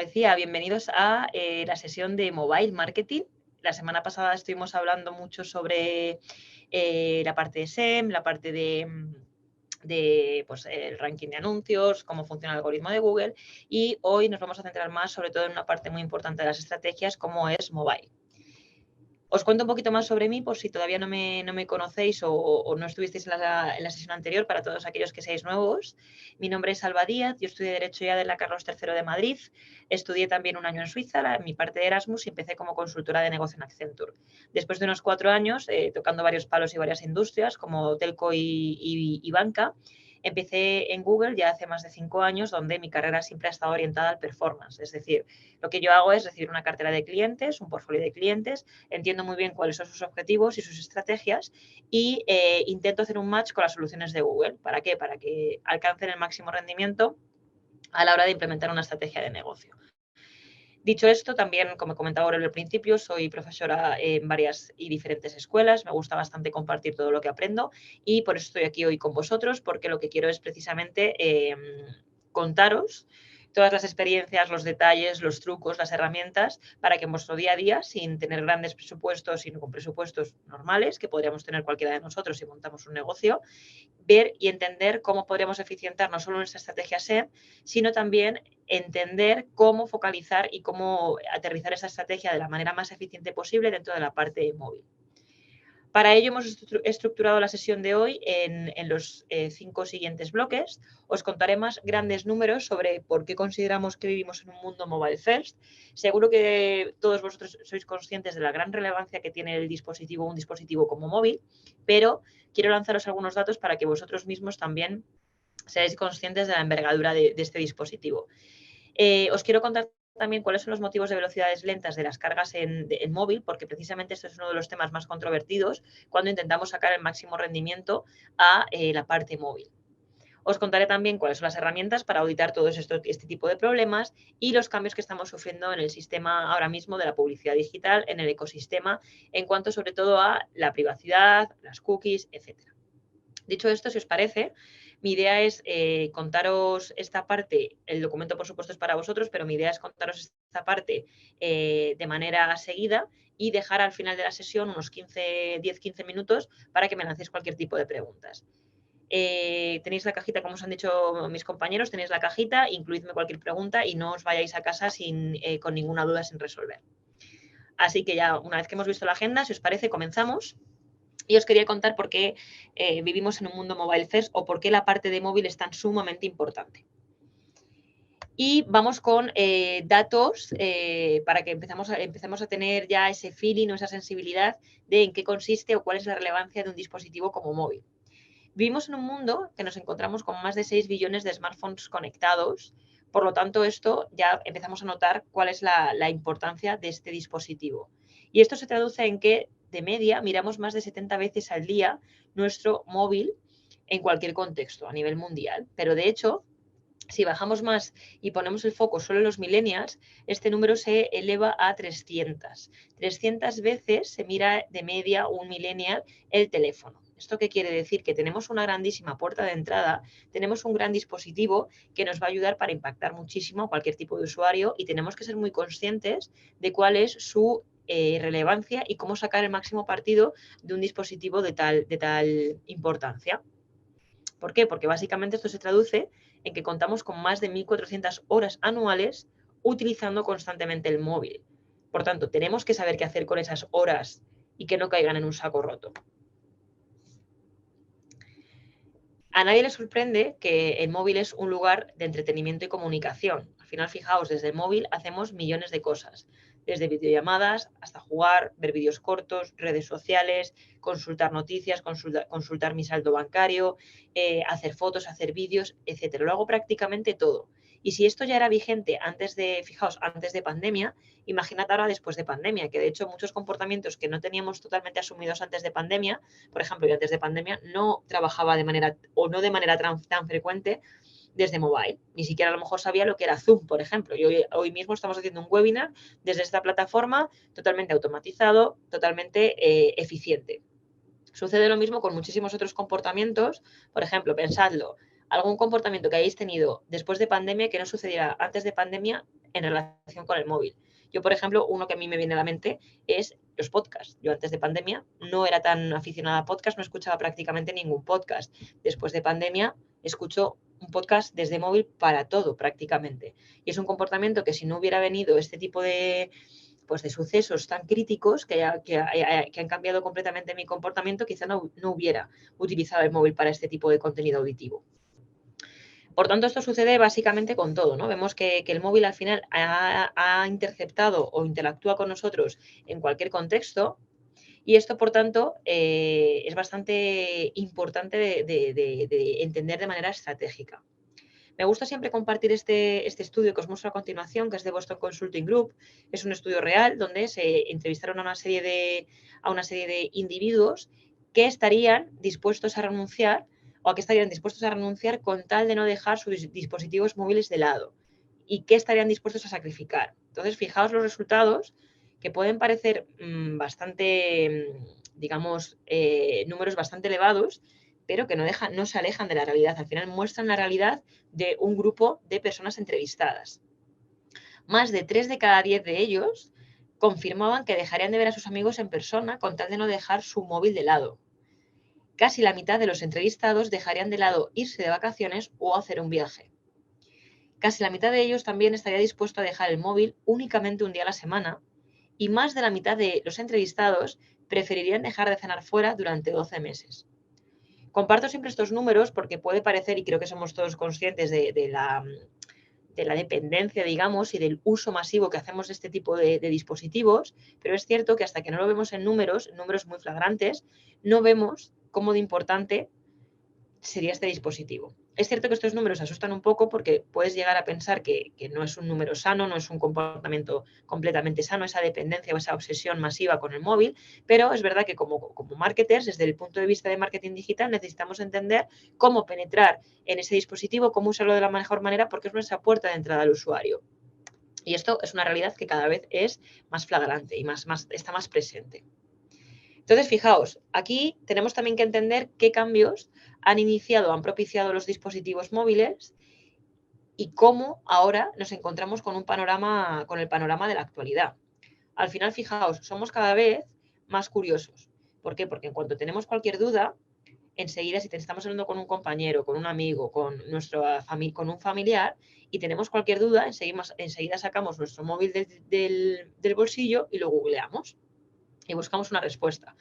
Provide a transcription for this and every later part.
decía, bienvenidos a la sesión de Mobile Marketing. La semana pasada estuvimos hablando mucho sobre la parte de SEM, la parte de pues, el ranking de anuncios, cómo funciona el algoritmo de Google, y hoy nos vamos a centrar más sobre todo en una parte muy importante de las estrategias, como es mobile. Os cuento un poquito más sobre mí por si todavía no me conocéis o no estuvisteis en la sesión anterior, para todos aquellos que seáis nuevos. Mi nombre es Alba Díaz, yo estudié Derecho ya de la Carlos III de Madrid, estudié también un año en Suiza, mi parte de Erasmus, y empecé como consultora de negocio en Accenture. Después de unos 4 años, tocando varios palos y varias industrias, como telco y banca, empecé en Google ya hace más de 5 años, donde mi carrera siempre ha estado orientada al performance. Es decir, lo que yo hago es recibir una cartera de clientes, un portfolio de clientes, entiendo muy bien cuáles son sus objetivos y sus estrategias y intento hacer un match con las soluciones de Google. ¿Para qué? Para que alcancen el máximo rendimiento a la hora de implementar una estrategia de negocio. Dicho esto, también, como he comentado ahora al principio, soy profesora en varias y diferentes escuelas. Me gusta bastante compartir todo lo que aprendo y por eso estoy aquí hoy con vosotros, porque lo que quiero es precisamente contaros todas las experiencias, los detalles, los trucos, las herramientas, para que en vuestro día a día, sin tener grandes presupuestos, sino con presupuestos normales, que podríamos tener cualquiera de nosotros si montamos un negocio, ver y entender cómo podríamos eficientar no solo nuestra estrategia SEM, sino también entender cómo focalizar y cómo aterrizar esa estrategia de la manera más eficiente posible dentro de la parte móvil. Para ello hemos estructurado la sesión de hoy en los 5 siguientes bloques. Os contaré más grandes números sobre por qué consideramos que vivimos en un mundo mobile first. Seguro que todos vosotros sois conscientes de la gran relevancia que tiene un dispositivo como móvil, pero quiero lanzaros algunos datos para que vosotros mismos también seáis conscientes de la envergadura de este dispositivo. Os quiero contar también cuáles son los motivos de velocidades lentas de las cargas en móvil, porque precisamente esto es uno de los temas más controvertidos cuando intentamos sacar el máximo rendimiento a la parte móvil. Os contaré también cuáles son las herramientas para auditar todo este tipo de problemas y los cambios que estamos sufriendo en el sistema ahora mismo de la publicidad digital, en el ecosistema, en cuanto sobre todo a la privacidad, las cookies, etc. Dicho esto, si os parece, mi idea es contaros esta parte. El documento, por supuesto, es para vosotros, pero mi idea es contaros esta parte de manera seguida y dejar al final de la sesión unos 10-15 minutos para que me lancéis cualquier tipo de preguntas. Tenéis la cajita, como os han dicho mis compañeros, tenéis la cajita, incluidme cualquier pregunta y no os vayáis a casa con ninguna duda sin resolver. Así que ya, una vez que hemos visto la agenda, si os parece, comenzamos. Y os quería contar por qué vivimos en un mundo mobile first o por qué la parte de móvil es tan sumamente importante. Y vamos con datos para que empecemos a tener ya ese feeling o esa sensibilidad de en qué consiste o cuál es la relevancia de un dispositivo como móvil. Vivimos en un mundo que nos encontramos con más de 6 billones de smartphones conectados. Por lo tanto, esto ya empezamos a notar cuál es la importancia de este dispositivo. Y esto se traduce en que, de media, miramos más de 70 veces al día nuestro móvil en cualquier contexto a nivel mundial. Pero, de hecho, si bajamos más y ponemos el foco solo en los millennials, este número se eleva a 300. 300 veces se mira de media un millennial el teléfono. ¿Esto qué quiere decir? Que tenemos una grandísima puerta de entrada, tenemos un gran dispositivo que nos va a ayudar para impactar muchísimo a cualquier tipo de usuario y tenemos que ser muy conscientes de cuál es su relevancia y cómo sacar el máximo partido de un dispositivo de tal importancia. ¿Por qué? Porque básicamente esto se traduce en que contamos con más de 1.400 horas anuales utilizando constantemente el móvil. Por tanto, tenemos que saber qué hacer con esas horas y que no caigan en un saco roto. A nadie le sorprende que el móvil es un lugar de entretenimiento y comunicación. Al final, fijaos, desde el móvil hacemos millones de cosas, desde videollamadas hasta jugar, ver vídeos cortos, redes sociales, consultar noticias, consultar mi saldo bancario, hacer fotos, hacer vídeos, etcétera. Lo hago prácticamente todo. Y si esto ya era vigente fijaos, antes de pandemia, imaginad ahora después de pandemia, que de hecho muchos comportamientos que no teníamos totalmente asumidos antes de pandemia, por ejemplo, yo antes de pandemia no trabajaba de manera tan frecuente desde mobile. Ni siquiera a lo mejor sabía lo que era Zoom, por ejemplo. Y hoy mismo estamos haciendo un webinar desde esta plataforma totalmente automatizado, totalmente eficiente. Sucede lo mismo con muchísimos otros comportamientos. Por ejemplo, pensadlo, algún comportamiento que hayáis tenido después de pandemia que no sucediera antes de pandemia, en relación con el móvil. Yo, por ejemplo, uno que a mí me viene a la mente es los podcasts. Yo antes de pandemia no era tan aficionada a podcast, no escuchaba prácticamente ningún podcast. Después de pandemia escucho un podcast desde móvil para todo prácticamente. Y es un comportamiento que si no hubiera venido este tipo de, pues de sucesos tan críticos que han cambiado completamente mi comportamiento, quizá no hubiera utilizado el móvil para este tipo de contenido auditivo. Por tanto, esto sucede básicamente con todo, ¿no? Vemos que el móvil al final ha interceptado o interactúa con nosotros en cualquier contexto y esto, por tanto, es bastante importante de entender de manera estratégica. Me gusta siempre compartir este estudio que os muestro a continuación, que es de Boston Consulting Group. Es un estudio real donde se entrevistaron a una serie de individuos que estarían dispuestos a renunciar o a que estarían dispuestos a renunciar con tal de no dejar sus dispositivos móviles de lado y qué estarían dispuestos a sacrificar. Entonces, fijaos los resultados que pueden parecer bastante, digamos, números bastante elevados, pero que no se alejan de la realidad. Al final muestran la realidad de un grupo de personas entrevistadas. Más de 3 de cada 10 de ellos confirmaban que dejarían de ver a sus amigos en persona con tal de no dejar su móvil de lado. Casi la mitad de los entrevistados dejarían de lado irse de vacaciones o hacer un viaje. Casi la mitad de ellos también estaría dispuesto a dejar el móvil únicamente un día a la semana y más de la mitad de los entrevistados preferirían dejar de cenar fuera durante 12 meses. Comparto siempre estos números porque puede parecer, y creo que somos todos conscientes de la dependencia, digamos, y del uso masivo que hacemos de este tipo de dispositivos, pero es cierto que hasta que no lo vemos en números muy flagrantes, no vemos cómo de importante sería este dispositivo. Es cierto que estos números asustan un poco porque puedes llegar a pensar que no es un número sano, no es un comportamiento completamente sano, esa dependencia o esa obsesión masiva con el móvil, pero es verdad que como marketers, desde el punto de vista de marketing digital, necesitamos entender cómo penetrar en ese dispositivo, cómo usarlo de la mejor manera, porque es nuestra puerta de entrada al usuario. Y esto es una realidad que cada vez es más flagrante y está más presente. Entonces, fijaos, aquí tenemos también que entender qué cambios han propiciado los dispositivos móviles y cómo ahora nos encontramos con el panorama de la actualidad. Al final, fijaos, somos cada vez más curiosos. ¿Por qué? Porque en cuanto tenemos cualquier duda, enseguida, si estamos hablando con un compañero, con un amigo, con un familiar y tenemos cualquier duda, enseguida sacamos nuestro móvil del bolsillo y lo googleamos y buscamos una respuesta.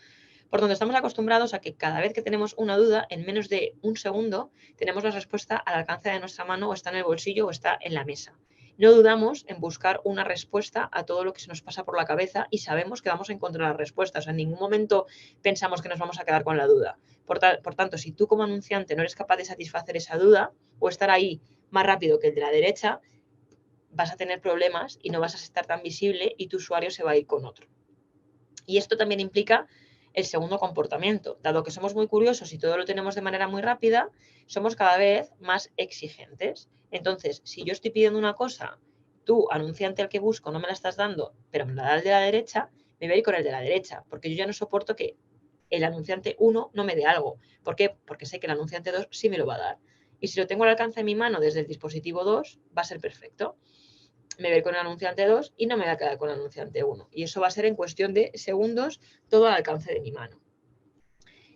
Por donde estamos acostumbrados a que cada vez que tenemos una duda, en menos de un segundo, tenemos la respuesta al alcance de nuestra mano o está en el bolsillo o está en la mesa. No dudamos en buscar una respuesta a todo lo que se nos pasa por la cabeza y sabemos que vamos a encontrar la respuesta. O sea, en ningún momento pensamos que nos vamos a quedar con la duda. Por tanto, si tú como anunciante no eres capaz de satisfacer esa duda o estar ahí más rápido que el de la derecha, vas a tener problemas y no vas a estar tan visible y tu usuario se va a ir con otro. Y esto también implica el segundo comportamiento. Dado que somos muy curiosos y todo lo tenemos de manera muy rápida, somos cada vez más exigentes. Entonces, si yo estoy pidiendo una cosa, tú, anunciante al que busco, no me la estás dando, pero me la da el de la derecha, me voy a ir con el de la derecha, porque yo ya no soporto que el anunciante 1 no me dé algo. ¿Por qué? Porque sé que el anunciante 2 sí me lo va a dar. Y si lo tengo al alcance de mi mano desde el dispositivo 2, va a ser perfecto. Me voy a ir con el anunciante 2 y no me voy a quedar con el anunciante 1. Y eso va a ser en cuestión de segundos todo al alcance de mi mano.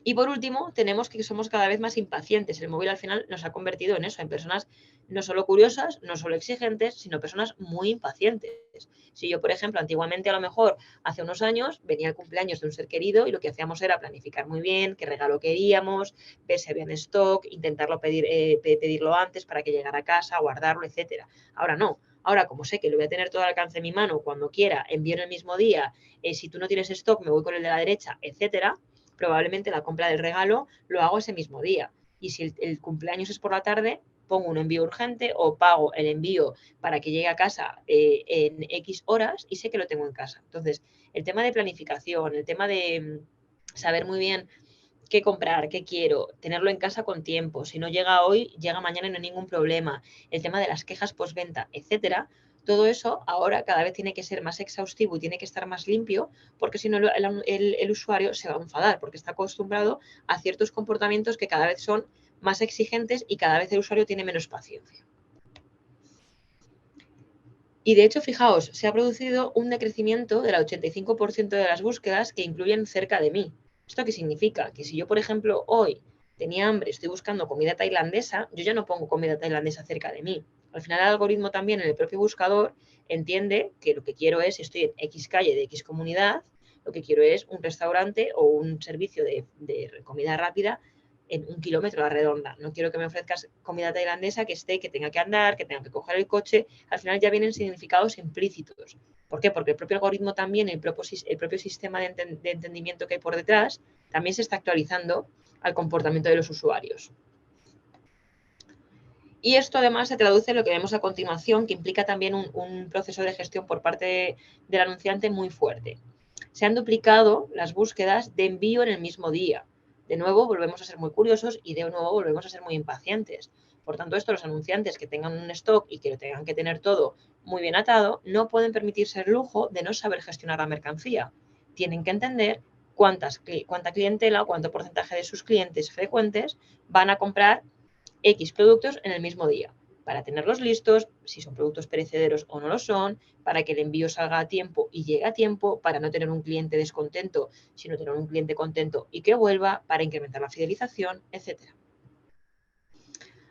Y por último, tenemos que somos cada vez más impacientes. El móvil al final nos ha convertido en eso, en personas no solo curiosas, no solo exigentes, sino personas muy impacientes. Si yo, por ejemplo, antiguamente a lo mejor hace unos años venía el cumpleaños de un ser querido y lo que hacíamos era planificar muy bien qué regalo queríamos, ver si había en stock, intentarlo pedirlo antes para que llegara a casa, guardarlo, etcétera. Ahora no. Ahora, como sé que lo voy a tener todo al alcance de mi mano cuando quiera, envío en el mismo día, si tú no tienes stock, me voy con el de la derecha, etcétera, probablemente la compra del regalo lo hago ese mismo día. Y si el cumpleaños es por la tarde, pongo un envío urgente o pago el envío para que llegue a casa en X horas y sé que lo tengo en casa. Entonces, el tema de planificación, el tema de saber muy bien qué comprar, qué quiero, tenerlo en casa con tiempo, si no llega hoy, llega mañana y no hay ningún problema, el tema de las quejas postventa, etcétera, todo eso ahora cada vez tiene que ser más exhaustivo y tiene que estar más limpio, porque si no el usuario se va a enfadar, porque está acostumbrado a ciertos comportamientos que cada vez son más exigentes y cada vez el usuario tiene menos paciencia. Y de hecho, fijaos, se ha producido un decrecimiento del 85% de las búsquedas que incluyen cerca de mí. ¿Esto qué significa? Que si yo, por ejemplo, hoy tenía hambre, estoy buscando comida tailandesa, yo ya no pongo comida tailandesa cerca de mí. Al final el algoritmo también en el propio buscador entiende que lo que quiero es, si estoy en X calle de X comunidad, lo que quiero es un restaurante o un servicio de comida rápida en 1 kilómetro a la redonda. No quiero que me ofrezcas comida tailandesa que tenga que andar, que tenga que coger el coche. Al final ya vienen significados implícitos. ¿Por qué? Porque el propio algoritmo también, el propio sistema de entendimiento que hay por detrás, también se está actualizando al comportamiento de los usuarios. Y esto además se traduce en lo que vemos a continuación, que implica también un proceso de gestión por parte del anunciante muy fuerte. Se han duplicado las búsquedas de envío en el mismo día. De nuevo, volvemos a ser muy curiosos y de nuevo volvemos a ser muy impacientes. Por tanto, esto los anunciantes que tengan un stock y que lo tengan que tener todo muy bien atado, no pueden permitirse el lujo de no saber gestionar la mercancía. Tienen que entender cuánta clientela o cuánto porcentaje de sus clientes frecuentes van a comprar X productos en el mismo día, para tenerlos listos, si son productos perecederos o no lo son, para que el envío salga a tiempo y llegue a tiempo, para no tener un cliente descontento, sino tener un cliente contento y que vuelva, para incrementar la fidelización, etc.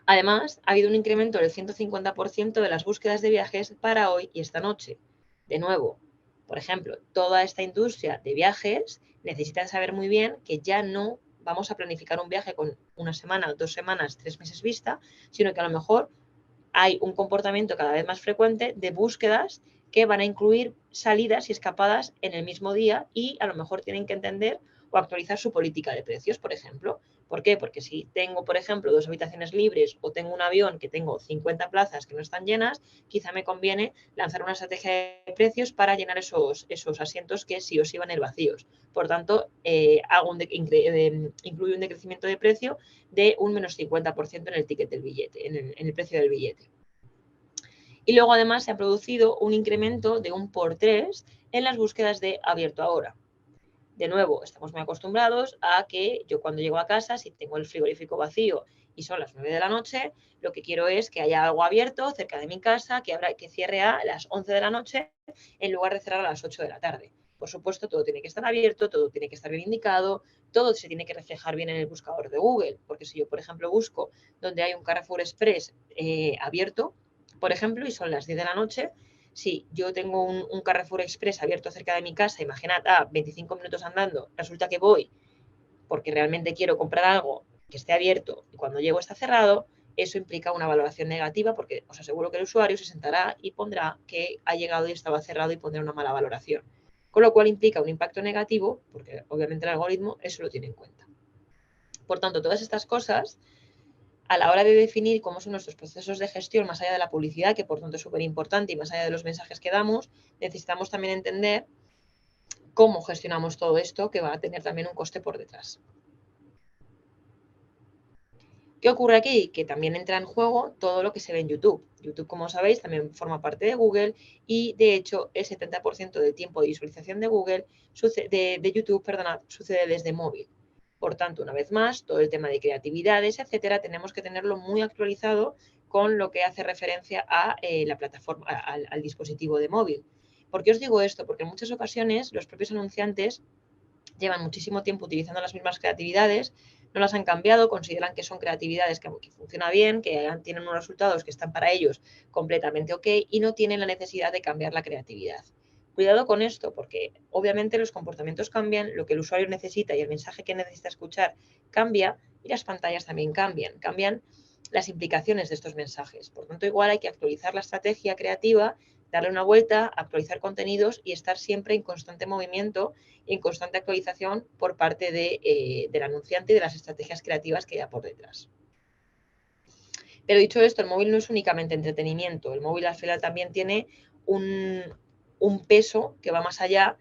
Además, ha habido un incremento del 150% de las búsquedas de viajes para hoy y esta noche. De nuevo, por ejemplo, toda esta industria de viajes necesita saber muy bien que ya no vamos a planificar un viaje con 1 semana, 2 semanas, 3 meses vista, sino que a lo mejor hay un comportamiento cada vez más frecuente de búsquedas que van a incluir salidas y escapadas en el mismo día y a lo mejor tienen que entender o actualizar su política de precios, por ejemplo. ¿Por qué? Porque si tengo, por ejemplo, 2 habitaciones libres o tengo un avión que tengo 50 plazas que no están llenas, quizá me conviene lanzar una estrategia de precios para llenar esos asientos que sí o sí van a ir vacíos. Por tanto, incluye un decrecimiento de precio de un menos 50% en el ticket del billete, en el precio del billete. Y luego además se ha producido un incremento de 1 por 3 en las búsquedas de abierto ahora. De nuevo, estamos muy acostumbrados a que yo cuando llego a casa, si tengo el frigorífico vacío y son las 9 de la noche, lo que quiero es que haya algo abierto cerca de mi casa, que cierre a las 11 de la noche en lugar de cerrar a las 8 de la tarde. Por supuesto, todo tiene que estar abierto, todo tiene que estar bien indicado, todo se tiene que reflejar bien en el buscador de Google, porque si yo, por ejemplo, busco donde hay un Carrefour Express abierto, por ejemplo, y son las 10 de la noche, si yo tengo un Carrefour Express abierto cerca de mi casa, imaginad, 25 minutos andando, resulta que voy porque realmente quiero comprar algo que esté abierto y cuando llego está cerrado, eso implica una valoración negativa porque os aseguro que el usuario se sentará y pondrá que ha llegado y estaba cerrado y pondrá una mala valoración. Con lo cual implica un impacto negativo porque obviamente el algoritmo eso lo tiene en cuenta. Por tanto, todas estas cosas a la hora de definir cómo son nuestros procesos de gestión, más allá de la publicidad, que por tanto es súper importante, y más allá de los mensajes que damos, necesitamos también entender cómo gestionamos todo esto, que va a tener también un coste por detrás. ¿Qué ocurre aquí? Que también entra en juego todo lo que se ve en YouTube. YouTube, como sabéis, también forma parte de Google y, de hecho, el 70% del tiempo de visualización de YouTube, sucede desde móvil. Por tanto, una vez más, todo el tema de creatividades, etcétera, tenemos que tenerlo muy actualizado con lo que hace referencia a la plataforma, al dispositivo de móvil. ¿Por qué os digo esto? Porque en muchas ocasiones los propios anunciantes llevan muchísimo tiempo utilizando las mismas creatividades, no las han cambiado, consideran que son creatividades que funcionan bien, que tienen unos resultados que están para ellos completamente ok y no tienen la necesidad de cambiar la creatividad. Cuidado con esto, porque obviamente los comportamientos cambian, lo que el usuario necesita y el mensaje que necesita escuchar cambia y las pantallas también cambian las implicaciones de estos mensajes. Por tanto, igual hay que actualizar la estrategia creativa, darle una vuelta, actualizar contenidos y estar siempre en constante movimiento y en constante actualización por parte del anunciante y de las estrategias creativas que haya por detrás. Pero dicho esto, el móvil no es únicamente entretenimiento, el móvil al final también tiene un peso que va más allá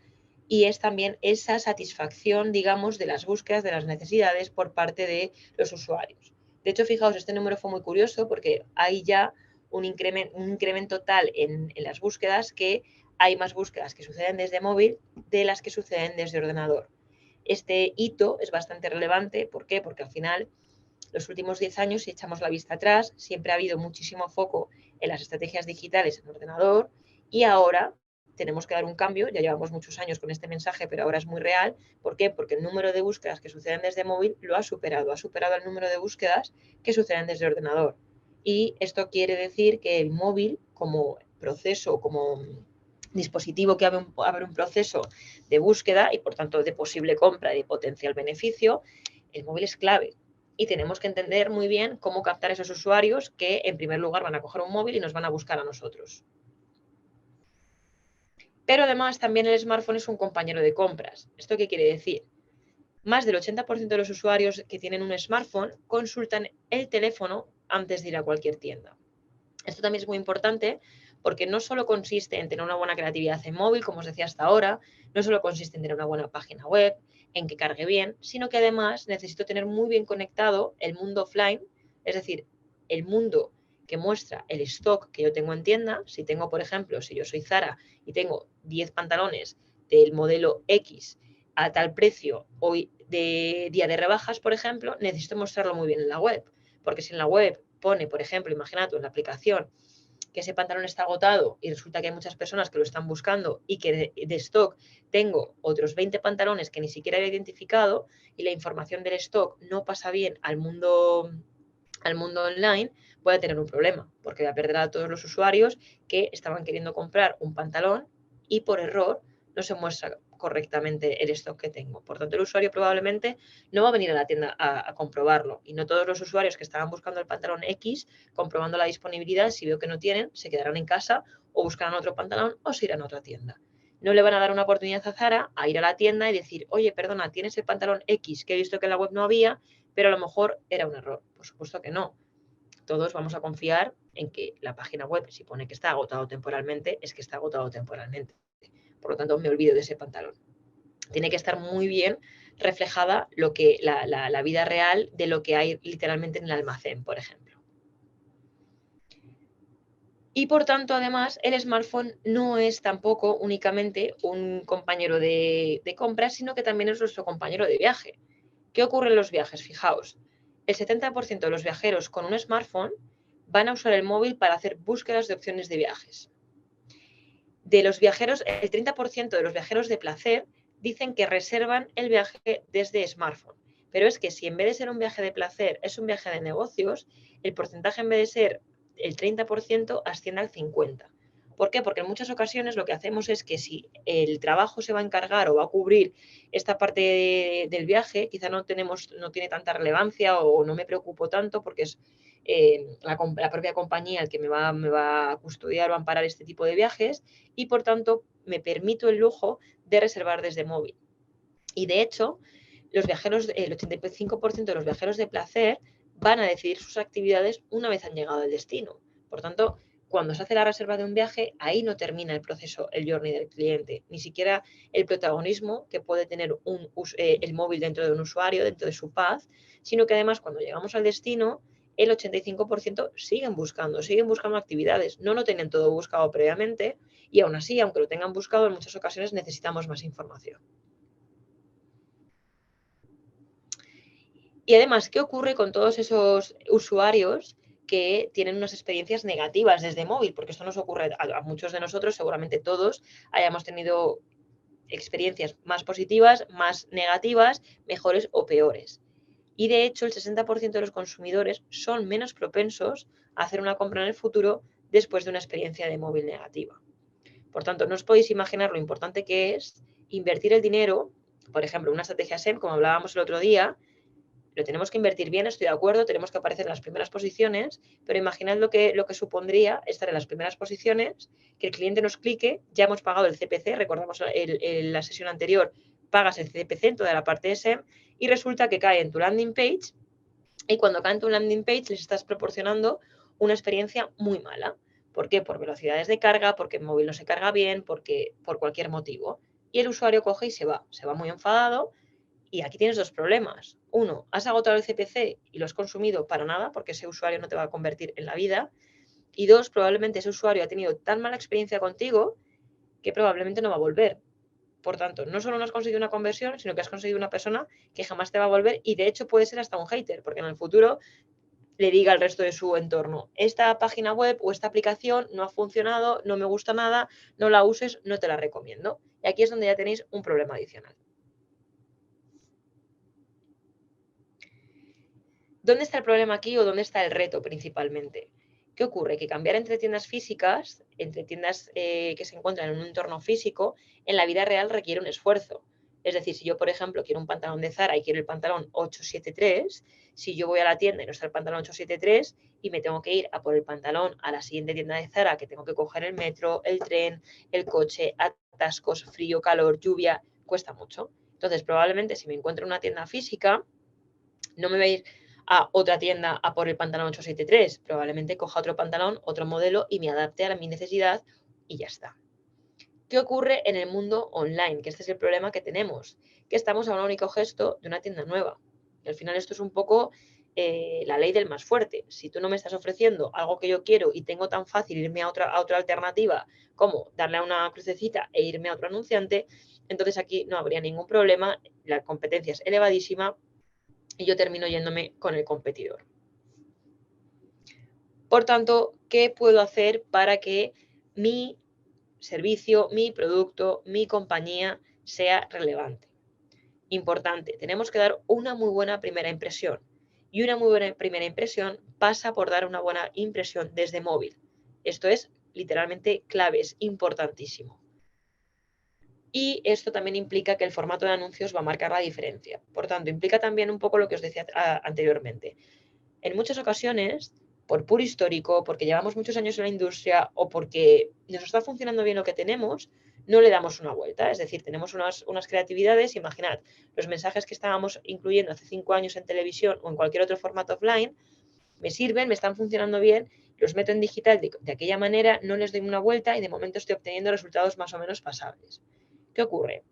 y es también esa satisfacción, digamos, de las búsquedas, de las necesidades por parte de los usuarios. De hecho, fijaos, este número fue muy curioso porque hay ya un incremento tal en las búsquedas que hay más búsquedas que suceden desde móvil de las que suceden desde ordenador. Este hito es bastante relevante. ¿Por qué? Porque al final, los últimos 10 años, si echamos la vista atrás, siempre ha habido muchísimo foco en las estrategias digitales en ordenador Y ahora tenemos que dar un cambio, ya llevamos muchos años con este mensaje, pero ahora es muy real. ¿Por qué? Porque el número de búsquedas que suceden desde móvil lo ha superado el número de búsquedas que suceden desde ordenador. Y esto quiere decir que el móvil, como proceso, como dispositivo que abre un proceso de búsqueda y por tanto de posible compra y de potencial beneficio, el móvil es clave. Y tenemos que entender muy bien cómo captar a esos usuarios que en primer lugar van a coger un móvil y nos van a buscar a nosotros. Pero además también el smartphone es un compañero de compras. ¿Esto qué quiere decir? Más del 80% de los usuarios que tienen un smartphone consultan el teléfono antes de ir a cualquier tienda. Esto también es muy importante porque no solo consiste en tener una buena creatividad en móvil, como os decía hasta ahora, no solo consiste en tener una buena página web, en que cargue bien, sino que además necesito tener muy bien conectado el mundo offline, es decir, el mundo que muestra el stock que yo tengo en tienda. Si tengo, por ejemplo, si yo soy Zara y tengo 10 pantalones del modelo X a tal precio hoy de día de rebajas, por ejemplo, necesito mostrarlo muy bien en la web, porque si en la web pone, por ejemplo, imagínate en la aplicación que ese pantalón está agotado y resulta que hay muchas personas que lo están buscando y que de stock tengo otros 20 pantalones que ni siquiera he identificado y la información del stock no pasa bien al mundo online, voy a tener un problema porque voy a perder a todos los usuarios que estaban queriendo comprar un pantalón y por error no se muestra correctamente el stock que tengo. Por tanto, el usuario probablemente no va a venir a la tienda a comprobarlo y no todos los usuarios que estaban buscando el pantalón X, comprobando la disponibilidad, si veo que no tienen, se quedarán en casa o buscarán otro pantalón o se irán a otra tienda. No le van a dar una oportunidad a Zara a ir a la tienda y decir, oye, perdona, tienes el pantalón X que he visto que en la web no había, pero a lo mejor era un error. Por supuesto que no. Todos vamos a confiar en que la página web, si pone que está agotado temporalmente, es que está agotado temporalmente. Por lo tanto, me olvido de ese pantalón. Tiene que estar muy bien reflejada la vida real de lo que hay literalmente en el almacén, por ejemplo. Y por tanto, además, el smartphone no es tampoco únicamente un compañero de compras, sino que también es nuestro compañero de viaje. ¿Qué ocurre en los viajes? Fijaos, el 70% de los viajeros con un smartphone van a usar el móvil para hacer búsquedas de opciones de viajes. De los viajeros, el 30% de los viajeros de placer dicen que reservan el viaje desde smartphone. Pero es que si en vez de ser un viaje de placer es un viaje de negocios, el porcentaje en vez de ser el 30% asciende al 50%. ¿Por qué? Porque en muchas ocasiones lo que hacemos es que si el trabajo se va a encargar o va a cubrir esta parte del viaje, quizá no tiene tanta relevancia o no me preocupo tanto porque es la propia compañía el que me va a custodiar o a amparar este tipo de viajes y por tanto me permito el lujo de reservar desde móvil. Y de hecho, el 85% de los viajeros de placer van a decidir sus actividades una vez han llegado al destino. Por tanto, cuando se hace la reserva de un viaje, ahí no termina el proceso, el journey del cliente, ni siquiera el protagonismo que puede tener el móvil dentro de un usuario, dentro de su path, sino que además cuando llegamos al destino, el 85% siguen buscando actividades. No lo tienen todo buscado previamente y aún así, aunque lo tengan buscado, en muchas ocasiones necesitamos más información. Y además, ¿qué ocurre con todos esos usuarios que tienen unas experiencias negativas desde móvil? Porque esto nos ocurre a muchos de nosotros, seguramente todos hayamos tenido experiencias más positivas, más negativas, mejores o peores. Y de hecho, el 60% de los consumidores son menos propensos a hacer una compra en el futuro después de una experiencia de móvil negativa. Por tanto, no os podéis imaginar lo importante que es invertir el dinero, por ejemplo, una estrategia SEM, como hablábamos el otro día, lo tenemos que invertir bien, estoy de acuerdo, tenemos que aparecer en las primeras posiciones, pero imaginad lo que supondría estar en las primeras posiciones, que el cliente nos clique, ya hemos pagado el CPC, recordamos la sesión anterior, pagas el CPC en toda la parte de SEM y resulta que cae en tu landing page y cuando cae en tu landing page les estás proporcionando una experiencia muy mala. ¿Por qué? Por velocidades de carga, porque el móvil no se carga bien, por cualquier motivo. Y el usuario coge y se va muy enfadado. Y aquí tienes dos problemas. Uno, has agotado el CPC y lo has consumido para nada porque ese usuario no te va a convertir en la vida. Y dos, probablemente ese usuario ha tenido tan mala experiencia contigo que probablemente no va a volver. Por tanto, no solo no has conseguido una conversión, sino que has conseguido una persona que jamás te va a volver y de hecho puede ser hasta un hater, porque en el futuro le diga al resto de su entorno, esta página web o esta aplicación no ha funcionado, no me gusta nada, no la uses, no te la recomiendo. Y aquí es donde ya tenéis un problema adicional. ¿Dónde está el problema aquí o dónde está el reto principalmente? ¿Qué ocurre? Que cambiar entre tiendas físicas, entre tiendas que se encuentran en un entorno físico, en la vida real requiere un esfuerzo. Es decir, si yo, por ejemplo, quiero un pantalón de Zara y quiero el pantalón 873, si yo voy a la tienda y no está el pantalón 873 y me tengo que ir a por el pantalón a la siguiente tienda de Zara, que tengo que coger el metro, el tren, el coche, atascos, frío, calor, lluvia, cuesta mucho. Entonces, probablemente si me encuentro en una tienda física, no me voy a ir a otra tienda a por el pantalón 873. Probablemente coja otro pantalón, otro modelo y me adapte a mi necesidad y ya está. ¿Qué ocurre en el mundo online? Que este es el problema que tenemos, que estamos a un único gesto de una tienda nueva. Y al final esto es un poco la ley del más fuerte. Si tú no me estás ofreciendo algo que yo quiero y tengo tan fácil irme a otra alternativa como darle a una crucecita e irme a otro anunciante, entonces aquí no habría ningún problema, la competencia es elevadísima y yo termino yéndome con el competidor. Por tanto, ¿qué puedo hacer para que mi servicio, mi producto, mi compañía sea relevante? Importante, tenemos que dar una muy buena primera impresión. Y una muy buena primera impresión pasa por dar una buena impresión desde móvil. Esto es literalmente clave, es importantísimo. Y esto también implica que el formato de anuncios va a marcar la diferencia. Por tanto, implica también un poco lo que os decía anteriormente. En muchas ocasiones, por puro histórico, porque llevamos muchos años en la industria o porque nos está funcionando bien lo que tenemos, no le damos una vuelta. Es decir, tenemos unas creatividades, imaginad, los mensajes que estábamos incluyendo hace 5 años en televisión o en cualquier otro formato offline, me sirven, me están funcionando bien, los meto en digital de aquella manera, no les doy una vuelta y de momento estoy obteniendo resultados más o menos pasables. ¿Qué ocurre?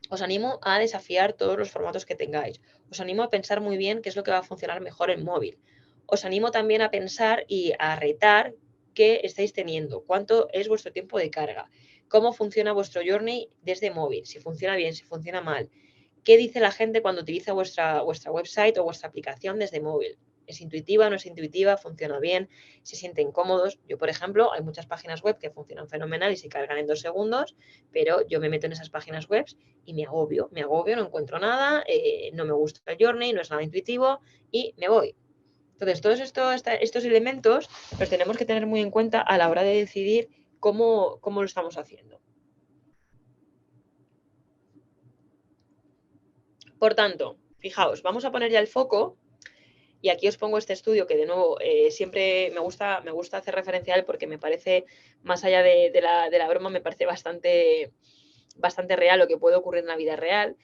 Os animo a desafiar todos los formatos que tengáis. Os animo a pensar muy bien qué es lo que va a funcionar mejor en móvil. Os animo también a pensar y a retar qué estáis teniendo, cuánto es vuestro tiempo de carga, cómo funciona vuestro journey desde móvil, si funciona bien, si funciona mal, qué dice la gente cuando utiliza vuestra website o vuestra aplicación desde móvil. ¿Es intuitiva, no es intuitiva, funciona bien, se sienten cómodos? Yo, por ejemplo, hay muchas páginas web que funcionan fenomenal y se cargan en 2 segundos, pero yo me meto en esas páginas web y me agobio, no encuentro nada, no me gusta el journey, no es nada intuitivo y me voy. Entonces, todos estos elementos los tenemos que tener muy en cuenta a la hora de decidir cómo lo estamos haciendo. Por tanto, fijaos, vamos a poner ya el foco. Y aquí os pongo este estudio que de nuevo siempre me gusta hacer referencia a él porque me parece, más allá de la broma, me parece bastante real lo que puede ocurrir en la vida real.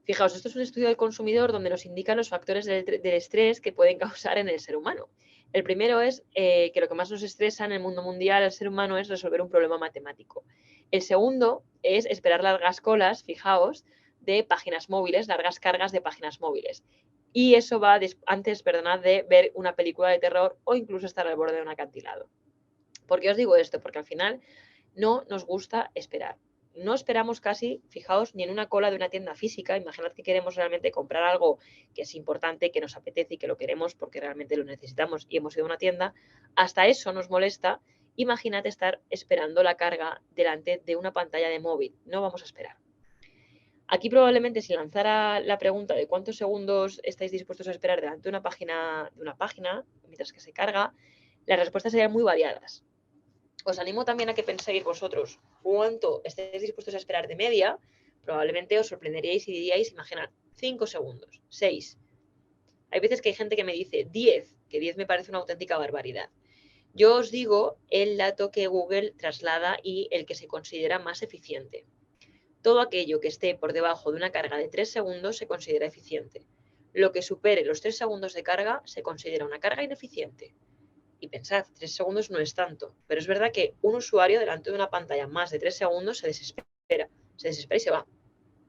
Fijaos, esto es un estudio del consumidor donde nos indican los factores del estrés que pueden causar en el ser humano. El primero es que lo que más nos estresa en el mundo mundial al ser humano es resolver un problema matemático. El segundo es esperar largas colas, fijaos, de páginas móviles, largas cargas de páginas móviles. Y eso va antes, perdonad, de ver una película de terror o incluso estar al borde de un acantilado. ¿Por qué os digo esto? Porque al final no nos gusta esperar. No esperamos casi, fijaos, ni en una cola de una tienda física. Imaginad que queremos realmente comprar algo que es importante, que nos apetece y que lo queremos porque realmente lo necesitamos y hemos ido a una tienda. Hasta eso nos molesta. Imaginad estar esperando la carga delante de una pantalla de móvil. No vamos a esperar. Aquí probablemente si lanzara la pregunta de cuántos segundos estáis dispuestos a esperar delante de una página mientras que se carga, las respuestas serían muy variadas. Os animo también a que penséis vosotros cuánto estáis dispuestos a esperar de media. Probablemente os sorprenderíais y diríais, imaginad, 5 segundos, 6. Hay veces que hay gente que me dice 10, que 10 me parece una auténtica barbaridad. Yo os digo el dato que Google traslada y el que se considera más eficiente. Todo aquello que esté por debajo de una carga de 3 segundos se considera eficiente. Lo que supere los 3 segundos de carga se considera una carga ineficiente. Y pensad, 3 segundos no es tanto, pero es verdad que un usuario delante de una pantalla más de 3 segundos se desespera y se va.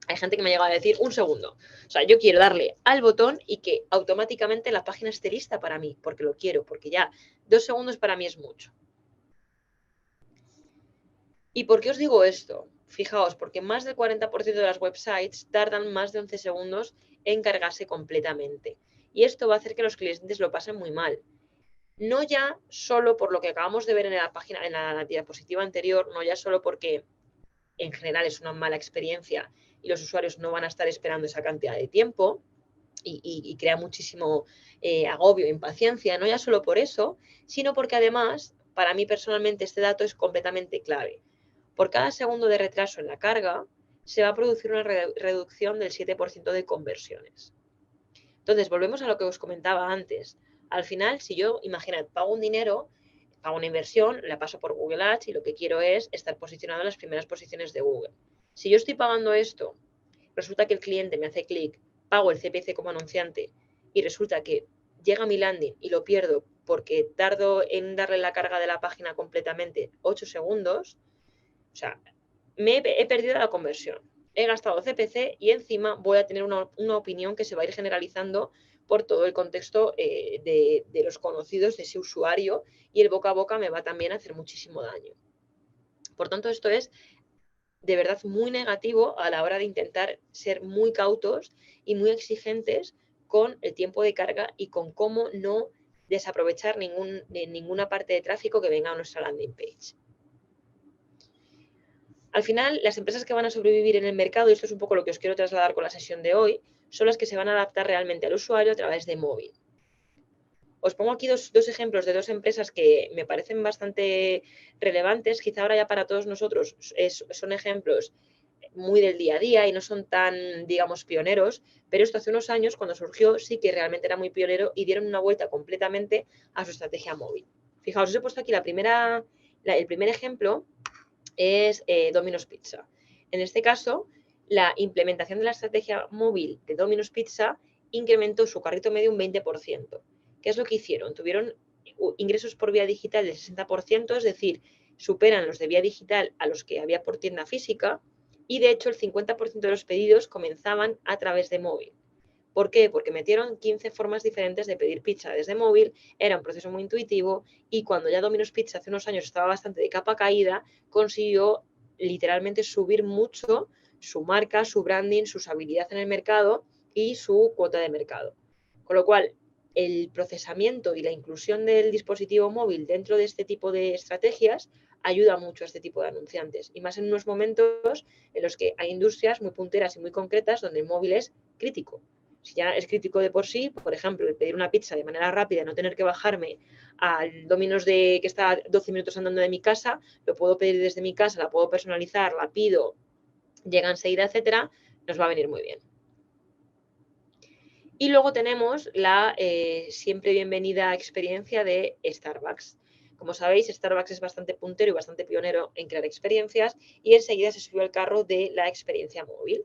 Hay gente que me llega a decir 1 segundo. O sea, yo quiero darle al botón y que automáticamente la página esté lista para mí, porque lo quiero, porque ya 2 segundos para mí es mucho. ¿Y por qué os digo esto? Fijaos, porque más del 40% de las websites tardan más de 11 segundos en cargarse completamente. Y esto va a hacer que los clientes lo pasen muy mal. No ya solo por lo que acabamos de ver en la diapositiva anterior, no ya solo porque en general es una mala experiencia y los usuarios no van a estar esperando esa cantidad de tiempo y crea muchísimo agobio e impaciencia, no ya solo por eso, sino porque además, para mí personalmente, este dato es completamente clave. Por cada segundo de retraso en la carga, se va a producir una reducción del 7% de conversiones. Entonces, volvemos a lo que os comentaba antes. Al final, si yo, imaginad, pago un dinero, pago una inversión, la paso por Google Ads y lo que quiero es estar posicionado en las primeras posiciones de Google. Si yo estoy pagando esto, resulta que el cliente me hace clic, pago el CPC como anunciante y resulta que llega a mi landing y lo pierdo porque tardo en darle la carga de la página completamente 8 segundos, o sea, he perdido la conversión. He gastado CPC y encima voy a tener una opinión que se va a ir generalizando por todo el contexto de los conocidos de ese usuario y el boca a boca me va también a hacer muchísimo daño. Por tanto, esto es de verdad muy negativo a la hora de intentar ser muy cautos y muy exigentes con el tiempo de carga y con cómo no desaprovechar ninguna parte de tráfico que venga a nuestra landing page. Al final, las empresas que van a sobrevivir en el mercado, y esto es un poco lo que os quiero trasladar con la sesión de hoy, son las que se van a adaptar realmente al usuario a través de móvil. Os pongo aquí dos ejemplos de dos empresas que me parecen bastante relevantes, quizá ahora ya para todos nosotros son ejemplos muy del día a día y no son tan, digamos, pioneros, pero esto hace unos años, cuando surgió, sí que realmente era muy pionero y dieron una vuelta completamente a su estrategia móvil. Fijaos, os he puesto aquí el primer ejemplo es Domino's Pizza. En este caso, la implementación de la estrategia móvil de Domino's Pizza incrementó su carrito medio un 20%. ¿Qué es lo que hicieron? Tuvieron ingresos por vía digital del 60%, es decir, superan los de vía digital a los que había por tienda física y de hecho el 50% de los pedidos comenzaban a través de móvil. ¿Por qué? Porque metieron 15 formas diferentes de pedir pizza desde móvil, era un proceso muy intuitivo y cuando ya Domino's Pizza hace unos años estaba bastante de capa caída, consiguió literalmente subir mucho su marca, su branding, su usabilidad en el mercado y su cuota de mercado. Con lo cual, el procesamiento y la inclusión del dispositivo móvil dentro de este tipo de estrategias ayuda mucho a este tipo de anunciantes y más en unos momentos en los que hay industrias muy punteras y muy concretas donde el móvil es crítico. Si ya es crítico de por sí, por ejemplo, el pedir una pizza de manera rápida, no tener que bajarme al Domino's que está a 12 minutos andando de mi casa, lo puedo pedir desde mi casa, la puedo personalizar, la pido, llega enseguida, etcétera, nos va a venir muy bien. Y luego tenemos la siempre bienvenida experiencia de Starbucks. Como sabéis, Starbucks es bastante puntero y bastante pionero en crear experiencias y enseguida se subió al carro de la experiencia móvil.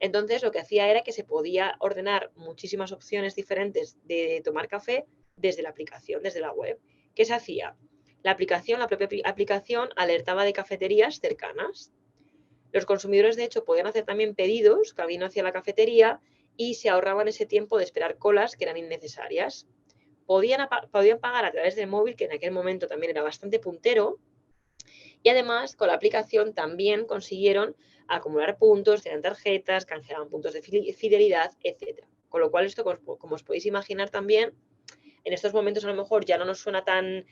Entonces, lo que hacía era que se podía ordenar muchísimas opciones diferentes de tomar café desde la aplicación, desde la web. ¿Qué se hacía? La propia aplicación alertaba de cafeterías cercanas. Los consumidores, de hecho, podían hacer también pedidos camino hacia la cafetería y se ahorraban ese tiempo de esperar colas que eran innecesarias. Podían pagar a través del móvil, que en aquel momento también era bastante puntero, y además con la aplicación también consiguieron acumular puntos, tenían tarjetas, canjeaban puntos de fidelidad, etc. Con lo cual esto, como os podéis imaginar también, en estos momentos a lo mejor ya no nos suena tan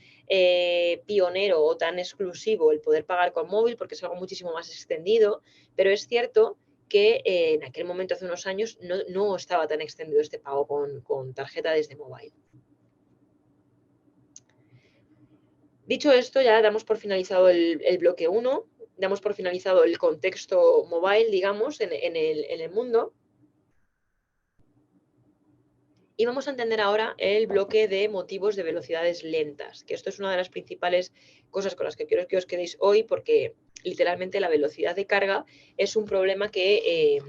pionero o tan exclusivo el poder pagar con móvil porque es algo muchísimo más extendido, pero es cierto que en aquel momento, hace unos años, no estaba tan extendido este pago con tarjeta desde mobile. Dicho esto, ya damos por finalizado el bloque 1, damos por finalizado el contexto mobile, digamos, en el mundo. Y vamos a entender ahora el bloque de motivos de velocidades lentas, que esto es una de las principales cosas con las que quiero que os quedéis hoy, porque literalmente la velocidad de carga es un problema que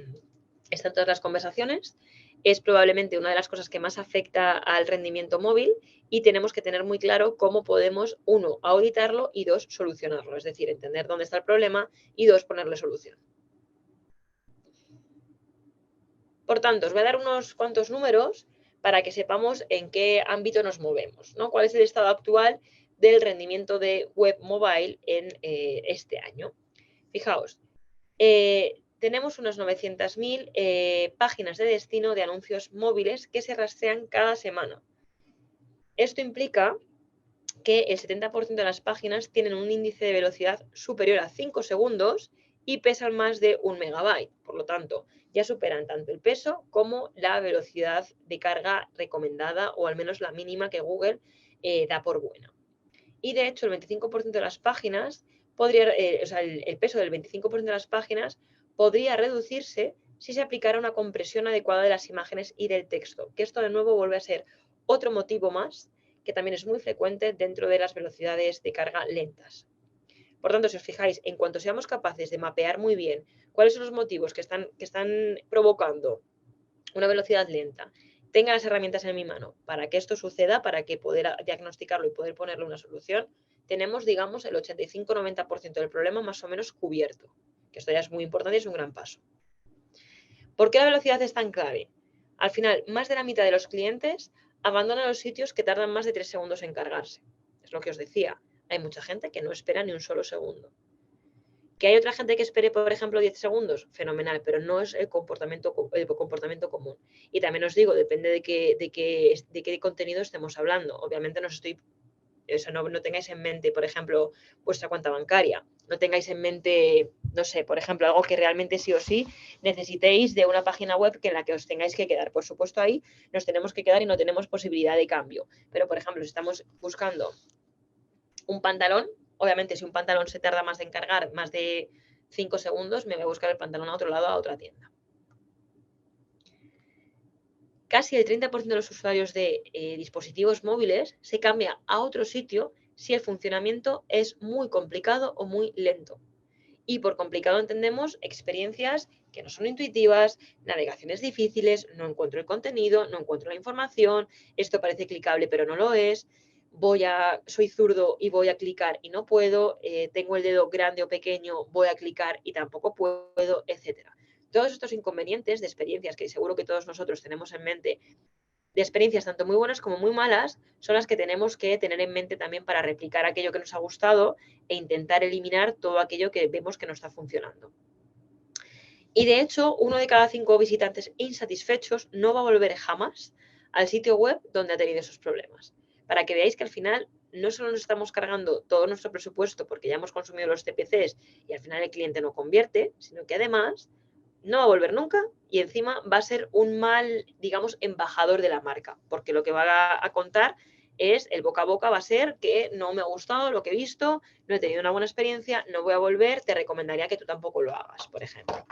está en todas las conversaciones, es probablemente una de las cosas que más afecta al rendimiento móvil y tenemos que tener muy claro cómo podemos, uno, auditarlo y dos, solucionarlo, es decir, entender dónde está el problema y dos, ponerle solución. Por tanto, os voy a dar unos cuantos números para que sepamos en qué ámbito nos movemos, ¿no? ¿Cuál es el estado actual del rendimiento de web mobile en este año? Fijaos, tenemos unas 900.000 páginas de destino de anuncios móviles que se rastrean cada semana. Esto implica que el 70% de las páginas tienen un índice de velocidad superior a 5 segundos y pesan más de 1 megabyte. Por lo tanto, ya superan tanto el peso como la velocidad de carga recomendada, o al menos la mínima que Google da por buena. Y de hecho, el 25% de las páginas podría, el peso del 25% de las páginas podría reducirse si se aplicara una compresión adecuada de las imágenes y del texto, que esto de nuevo vuelve a ser otro motivo más que también es muy frecuente dentro de las velocidades de carga lentas. Por tanto, si os fijáis, en cuanto seamos capaces de mapear muy bien cuáles son los motivos que están provocando una velocidad lenta, tenga las herramientas en mi mano para que esto suceda, para que poder diagnosticarlo y poder ponerle una solución, tenemos, digamos, el 85-90% del problema más o menos cubierto, que esto ya es muy importante y es un gran paso. ¿Por qué la velocidad es tan clave? Al final, más de la mitad de los clientes abandonan los sitios que tardan más de 3 segundos en cargarse. Es lo que os decía, hay mucha gente que no espera ni un solo segundo. ¿Que hay otra gente que espere, por ejemplo, 10 segundos? Fenomenal, pero no es el comportamiento común. Y también os digo, depende de qué contenido estemos hablando. Obviamente no tengáis en mente, por ejemplo, vuestra cuenta bancaria. No tengáis en mente, no sé, por ejemplo, algo que realmente sí o sí necesitéis de una página web en la que os tengáis que quedar. Por supuesto, ahí nos tenemos que quedar y no tenemos posibilidad de cambio. Pero, por ejemplo, si estamos buscando un pantalón, obviamente si un pantalón se tarda más en cargar, más de 5 segundos, me voy a buscar el pantalón a otro lado, a otra tienda. Casi el 30% de los usuarios de dispositivos móviles se cambia a otro sitio si el funcionamiento es muy complicado o muy lento. Y por complicado entendemos experiencias que no son intuitivas, navegaciones difíciles, no encuentro el contenido, no encuentro la información, esto parece clicable pero no lo es, soy zurdo y voy a clicar y no puedo, tengo el dedo grande o pequeño, voy a clicar y tampoco puedo, etcétera. Todos estos inconvenientes de experiencias que seguro que todos nosotros tenemos en mente, de experiencias tanto muy buenas como muy malas, son las que tenemos que tener en mente también para replicar aquello que nos ha gustado e intentar eliminar todo aquello que vemos que no está funcionando. Y de hecho, 1 de cada 5 visitantes insatisfechos no va a volver jamás al sitio web donde ha tenido esos problemas. Para que veáis que al final no solo nos estamos cargando todo nuestro presupuesto porque ya hemos consumido los CPCs y al final el cliente no convierte, sino que además no va a volver nunca y encima va a ser un mal, digamos, embajador de la marca, porque lo que va a contar es el boca a boca, va a ser que no me ha gustado lo que he visto, no he tenido una buena experiencia, no voy a volver, te recomendaría que tú tampoco lo hagas, por ejemplo.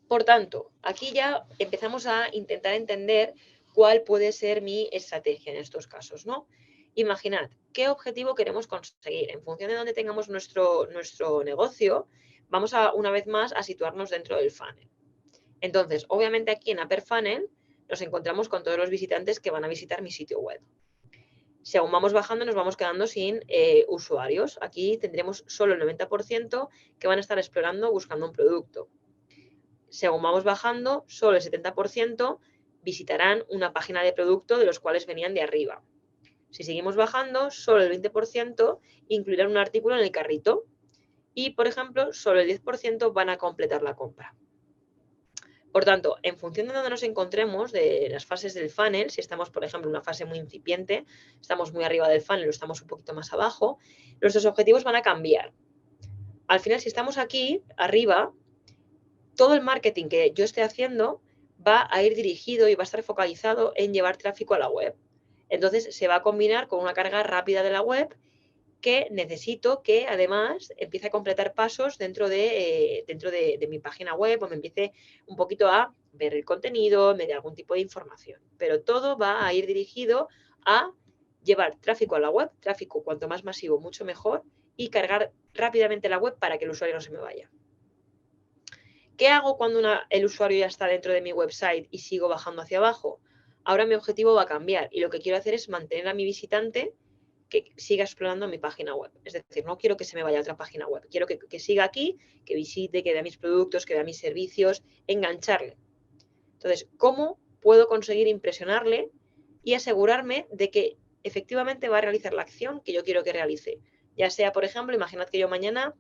Por tanto, aquí ya empezamos a intentar entender cuál puede ser mi estrategia en estos casos, ¿no? Imaginad, ¿qué objetivo queremos conseguir? En función de dónde tengamos nuestro negocio, vamos una vez más a situarnos dentro del funnel. Entonces, obviamente aquí en Upper Funnel nos encontramos con todos los visitantes que van a visitar mi sitio web. Si aún vamos bajando, nos vamos quedando sin usuarios. Aquí tendremos solo el 90% que van a estar explorando buscando un producto. Según vamos bajando, solo el 70% visitarán una página de producto de los cuales venían de arriba. Si seguimos bajando, solo el 20% incluirán un artículo en el carrito y, por ejemplo, solo el 10% van a completar la compra. Por tanto, en función de donde nos encontremos, de las fases del funnel, si estamos, por ejemplo, en una fase muy incipiente, estamos muy arriba del funnel o estamos un poquito más abajo, nuestros objetivos van a cambiar. Al final, si estamos aquí, arriba, todo el marketing que yo esté haciendo va a ir dirigido y va a estar focalizado en llevar tráfico a la web. Entonces se va a combinar con una carga rápida de la web que necesito que además empiece a completar pasos dentro de mi página web o me empiece un poquito a ver el contenido, me dé algún tipo de información. Pero todo va a ir dirigido a llevar tráfico a la web, tráfico cuanto más masivo, mucho mejor, y cargar rápidamente la web para que el usuario no se me vaya. ¿Qué hago cuando el usuario ya está dentro de mi website y sigo bajando hacia abajo? Ahora mi objetivo va a cambiar y lo que quiero hacer es mantener a mi visitante que siga explorando mi página web. Es decir, no quiero que se me vaya a otra página web. Quiero que siga aquí, que visite, que vea mis productos, que vea mis servicios, engancharle. Entonces, ¿cómo puedo conseguir impresionarle y asegurarme de que efectivamente va a realizar la acción que yo quiero que realice? Ya sea, por ejemplo, imaginad que yo mañana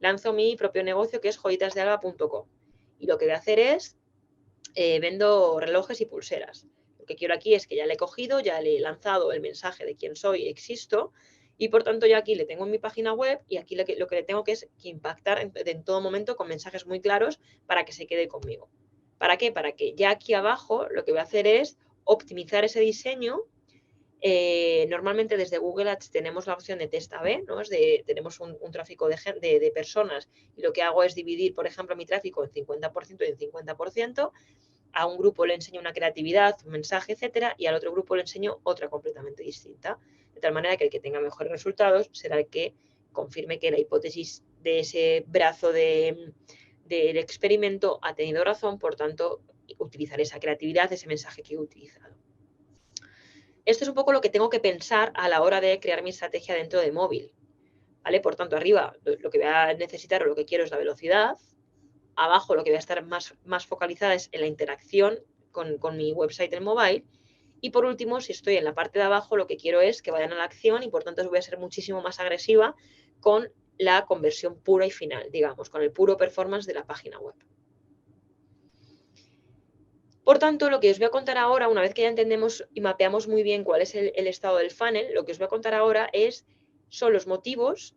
lanzo mi propio negocio que es joyitasdealba.com y lo que voy a hacer es vendo relojes y pulseras. Lo que quiero aquí es que ya le he cogido, ya le he lanzado el mensaje de quién soy, existo, y por tanto ya aquí le tengo en mi página web y aquí lo que le tengo que es que impactar en todo momento con mensajes muy claros para que se quede conmigo. ¿Para qué? Para que ya aquí abajo lo que voy a hacer es optimizar ese diseño. Normalmente desde Google Ads tenemos la opción de test A/B, ¿no? Tenemos un tráfico de personas y lo que hago es dividir, por ejemplo, mi tráfico en 50% y en 50%. A un grupo le enseño una creatividad, un mensaje, etcétera, y al otro grupo le enseño otra completamente distinta. De tal manera que el que tenga mejores resultados será el que confirme que la hipótesis de ese brazo del experimento ha tenido razón, por tanto, utilizar esa creatividad, ese mensaje que he utilizado. Esto es un poco lo que tengo que pensar a la hora de crear mi estrategia dentro de móvil. ¿Vale? Por tanto, arriba lo que voy a necesitar o lo que quiero es la velocidad. Abajo lo que voy a estar más focalizada es en la interacción con mi website en mobile. Y por último, si estoy en la parte de abajo, lo que quiero es que vayan a la acción y por tanto voy a ser muchísimo más agresiva con la conversión pura y final, digamos, con el puro performance de la página web. Por tanto, lo que os voy a contar ahora, una vez que ya entendemos y mapeamos muy bien cuál es el estado del funnel, lo que os voy a contar ahora son los motivos,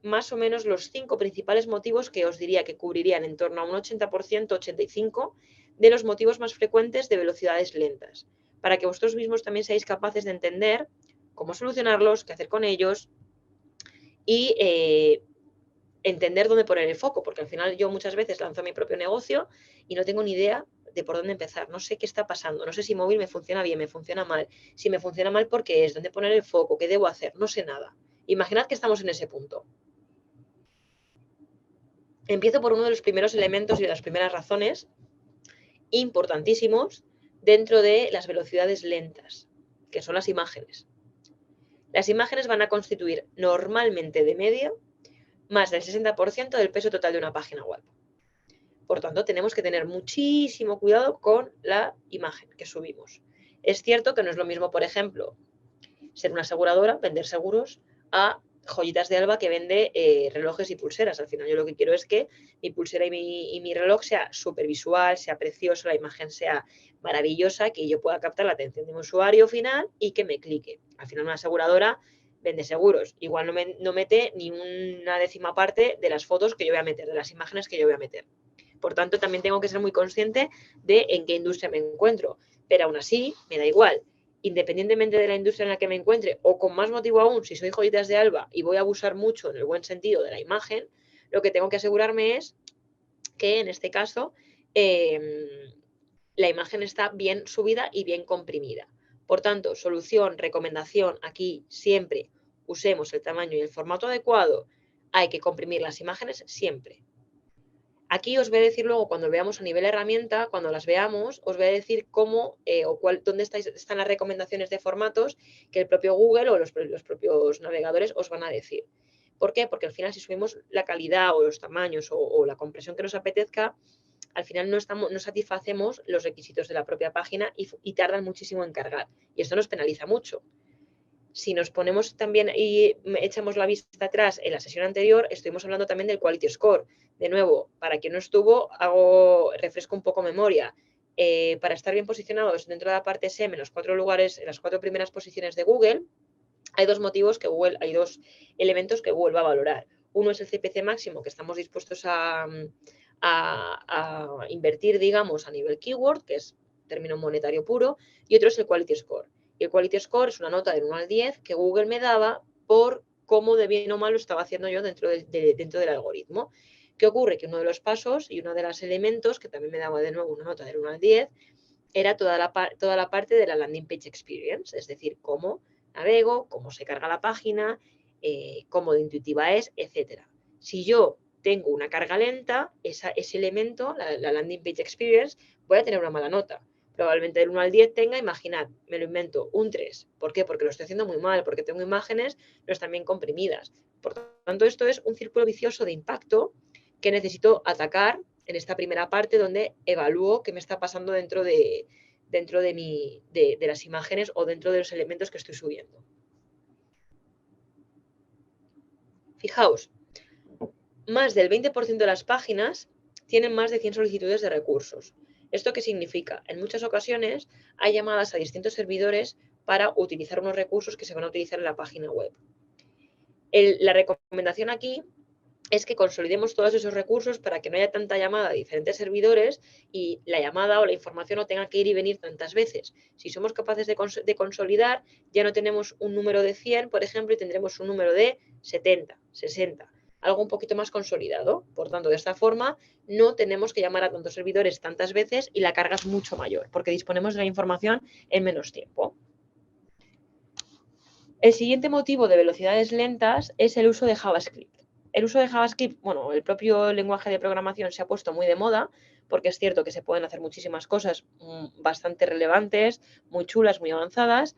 más o menos los 5 principales motivos que os diría que cubrirían en torno a un 80%, 85% de los motivos más frecuentes de velocidades lentas, para que vosotros mismos también seáis capaces de entender cómo solucionarlos, qué hacer con ellos y entender dónde poner el foco, porque al final yo muchas veces lanzo mi propio negocio y no tengo ni idea de por dónde empezar, no sé qué está pasando, no sé si móvil me funciona bien, me funciona mal, si me funciona mal, ¿por qué es? ¿Dónde poner el foco? ¿Qué debo hacer? No sé nada. Imaginad que estamos en ese punto. Empiezo por uno de los primeros elementos y de las primeras razones importantísimos dentro de las velocidades lentas, que son las imágenes. Las imágenes van a constituir normalmente de media más del 60% del peso total de una página web. Por tanto, tenemos que tener muchísimo cuidado con la imagen que subimos. Es cierto que no es lo mismo, por ejemplo, ser una aseguradora, vender seguros, a Joyitas de Alba que vende relojes y pulseras. Al final yo lo que quiero es que mi pulsera y mi reloj sea súper visual, sea precioso, la imagen sea maravillosa, que yo pueda captar la atención de un usuario final y que me clique. Al final una aseguradora vende seguros. Igual no mete ni una décima parte de las fotos que yo voy a meter, de las imágenes que yo voy a meter. Por tanto, también tengo que ser muy consciente de en qué industria me encuentro. Pero aún así, me da igual. Independientemente de la industria en la que me encuentre, o con más motivo aún, si soy Joyitas de Alba y voy a abusar mucho en el buen sentido de la imagen, lo que tengo que asegurarme es que en este caso la imagen está bien subida y bien comprimida. Por tanto, solución, recomendación, aquí siempre usemos el tamaño y el formato adecuado. Hay que comprimir las imágenes siempre. Aquí os voy a decir luego, cuando veamos a nivel herramienta, cuando las veamos, os voy a decir cómo dónde están las recomendaciones de formatos que el propio Google o los propios navegadores os van a decir. ¿Por qué? Porque al final si subimos la calidad o los tamaños o la compresión que nos apetezca, al final no satisfacemos los requisitos de la propia página y tardan muchísimo en cargar. Y esto nos penaliza mucho. Si nos ponemos también y echamos la vista atrás en la sesión anterior, estuvimos hablando también del Quality Score. De nuevo, para quien no estuvo, refresco un poco memoria. Para estar bien posicionados dentro de la parte SEM en los 4 lugares, en las 4 primeras posiciones de Google, hay dos elementos que Google va a valorar. Uno es el CPC máximo que estamos dispuestos a invertir, digamos, a nivel keyword, que es término monetario puro, y otro es el Quality Score. Y el Quality Score es una nota del 1 al 10 que Google me daba por cómo de bien o mal lo estaba haciendo yo dentro del algoritmo. ¿Qué ocurre? Que uno de los pasos y uno de los elementos, que también me daba de nuevo una nota del 1 al 10, era toda la parte de la landing page experience, es decir, cómo navego, cómo se carga la página, cómo de intuitiva es, etc. Si yo tengo una carga lenta, ese elemento, la landing page experience, voy a tener una mala nota. Probablemente del 1 al 10 tenga, imaginad, me lo invento, un 3. ¿Por qué? Porque lo estoy haciendo muy mal, porque tengo imágenes no están bien comprimidas. Por tanto, esto es un círculo vicioso de impacto que necesito atacar en esta primera parte donde evalúo qué me está pasando dentro de las imágenes o dentro de los elementos que estoy subiendo. Fijaos, más del 20% de las páginas tienen más de 100 solicitudes de recursos. ¿Esto qué significa? En muchas ocasiones hay llamadas a distintos servidores para utilizar unos recursos que se van a utilizar en la página web. La recomendación aquí es que consolidemos todos esos recursos para que no haya tanta llamada a diferentes servidores y la llamada o la información no tenga que ir y venir tantas veces. Si somos capaces de consolidar, ya no tenemos un número de 100, por ejemplo, y tendremos un número de 70, 60, algo un poquito más consolidado. Por tanto, de esta forma no tenemos que llamar a tantos servidores tantas veces y la carga es mucho mayor, porque disponemos de la información en menos tiempo. El siguiente motivo de velocidades lentas es el uso de JavaScript. El uso de JavaScript, bueno, el propio lenguaje de programación se ha puesto muy de moda, porque es cierto que se pueden hacer muchísimas cosas bastante relevantes, muy chulas, muy avanzadas,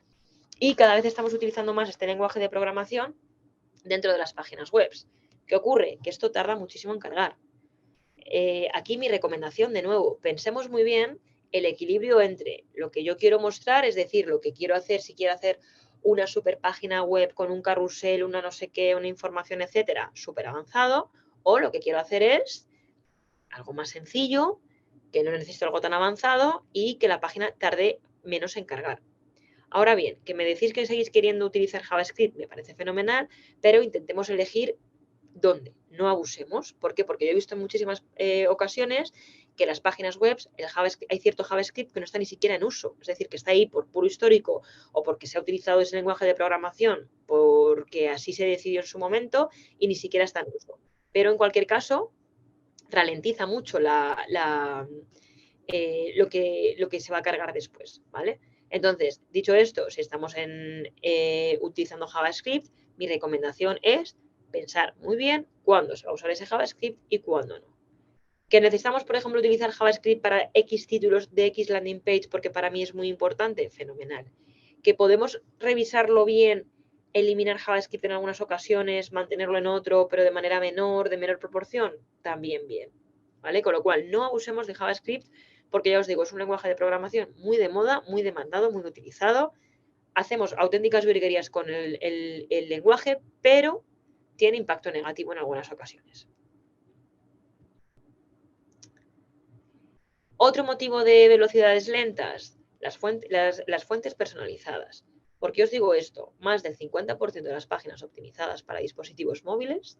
y cada vez estamos utilizando más este lenguaje de programación dentro de las páginas web. ¿Qué ocurre? Que esto tarda muchísimo en cargar. Aquí mi recomendación, de nuevo, pensemos muy bien el equilibrio entre lo que yo quiero mostrar, es decir, lo que quiero hacer, si quiero hacer una super página web con un carrusel, una no sé qué, una información, etcétera, súper avanzado, o lo que quiero hacer es algo más sencillo, que no necesito algo tan avanzado y que la página tarde menos en cargar. Ahora bien, que me decís que seguís queriendo utilizar JavaScript, me parece fenomenal, pero intentemos elegir dónde, no abusemos. ¿Por qué? Porque yo he visto en muchísimas ocasiones que las páginas web hay cierto JavaScript que no está ni siquiera en uso, es decir, que está ahí por puro histórico o porque se ha utilizado ese lenguaje de programación porque así se decidió en su momento y ni siquiera está en uso. Pero en cualquier caso, ralentiza mucho lo que se va a cargar después, ¿vale? Entonces, dicho esto, si estamos utilizando JavaScript, mi recomendación es pensar muy bien cuándo se va a usar ese JavaScript y cuándo no. Que necesitamos, por ejemplo, utilizar JavaScript para X títulos de X landing page porque para mí es muy importante, fenomenal. Que podemos revisarlo bien, eliminar JavaScript en algunas ocasiones, mantenerlo en otro, pero de manera menor, de menor proporción, también bien. ¿Vale? Con lo cual, no abusemos de JavaScript porque ya os digo, es un lenguaje de programación muy de moda, muy demandado, muy utilizado. Hacemos auténticas virguerías con el lenguaje, pero tiene impacto negativo en algunas ocasiones. Otro motivo de velocidades lentas, las fuentes personalizadas. ¿Por qué os digo esto? Más del 50% de las páginas optimizadas para dispositivos móviles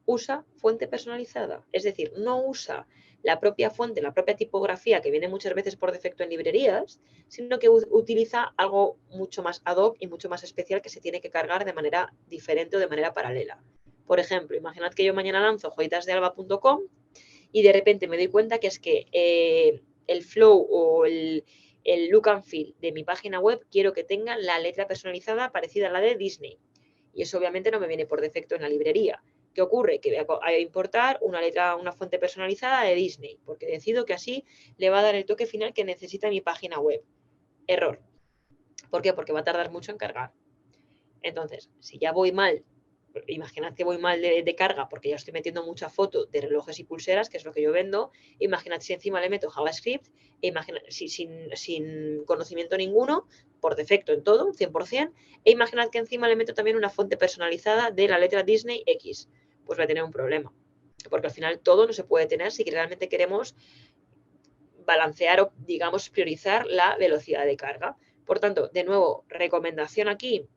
usa fuente personalizada. Es decir, no usa la propia fuente, la propia tipografía que viene muchas veces por defecto en librerías, sino que utiliza algo mucho más ad hoc y mucho más especial que se tiene que cargar de manera diferente o de manera paralela. Por ejemplo, imaginad que yo mañana lanzo joyitasdealba.com y de repente me doy cuenta que es que el flow o el look and feel de mi página web quiero que tenga la letra personalizada parecida a la de Disney. Y eso obviamente no me viene por defecto en la librería. ¿Qué ocurre? Que voy a importar una fuente personalizada de Disney, porque decido que así le va a dar el toque final que necesita mi página web. Error. ¿Por qué? Porque va a tardar mucho en cargar. Entonces, si ya voy mal, imaginad que voy mal de carga porque ya estoy metiendo mucha foto de relojes y pulseras, que es lo que yo vendo, imaginad si encima le meto JavaScript, sin conocimiento ninguno, por defecto en todo, 100%, e imaginad que encima le meto también una fuente personalizada de la letra Disney X, pues voy a tener un problema, porque al final todo no se puede tener si realmente queremos balancear o, digamos, priorizar la velocidad de carga. Por tanto, de nuevo, recomendación aquí,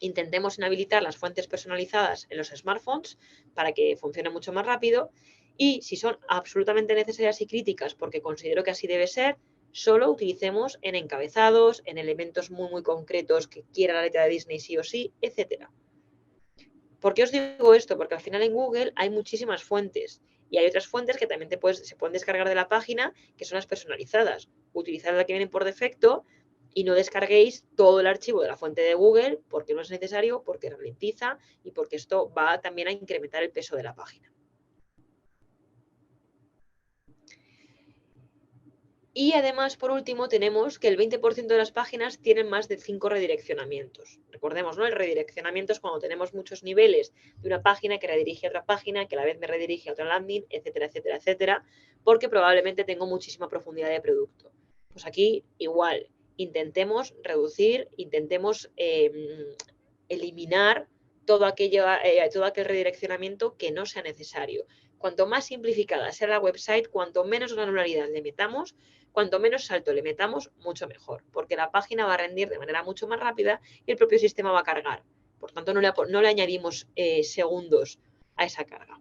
intentemos inhabilitar las fuentes personalizadas en los smartphones para que funcione mucho más rápido y si son absolutamente necesarias y críticas, porque considero que así debe ser, solo utilicemos en encabezados, en elementos muy, muy concretos que quiera la letra de Disney sí o sí, etc. ¿Por qué os digo esto? Porque al final en Google hay muchísimas fuentes y hay otras fuentes que también se pueden descargar de la página, que son las personalizadas. Utilizad la que vienen por defecto y no descarguéis todo el archivo de la fuente de Google porque no es necesario, porque ralentiza y porque esto va también a incrementar el peso de la página. Y además, por último, tenemos que el 20% de las páginas tienen más de 5 redireccionamientos. Recordemos, ¿no? El redireccionamiento es cuando tenemos muchos niveles de una página que redirige a otra página, que a la vez me redirige a otra landing, etcétera, etcétera, etcétera, porque probablemente tengo muchísima profundidad de producto. Pues aquí igual, intentemos reducir, intentemos eliminar todo aquel redireccionamiento que no sea necesario. Cuanto más simplificada sea la website, cuanto menos granularidad le metamos, cuanto menos salto le metamos, mucho mejor, porque la página va a rendir de manera mucho más rápida y el propio sistema va a cargar. Por tanto, no le añadimos segundos a esa carga.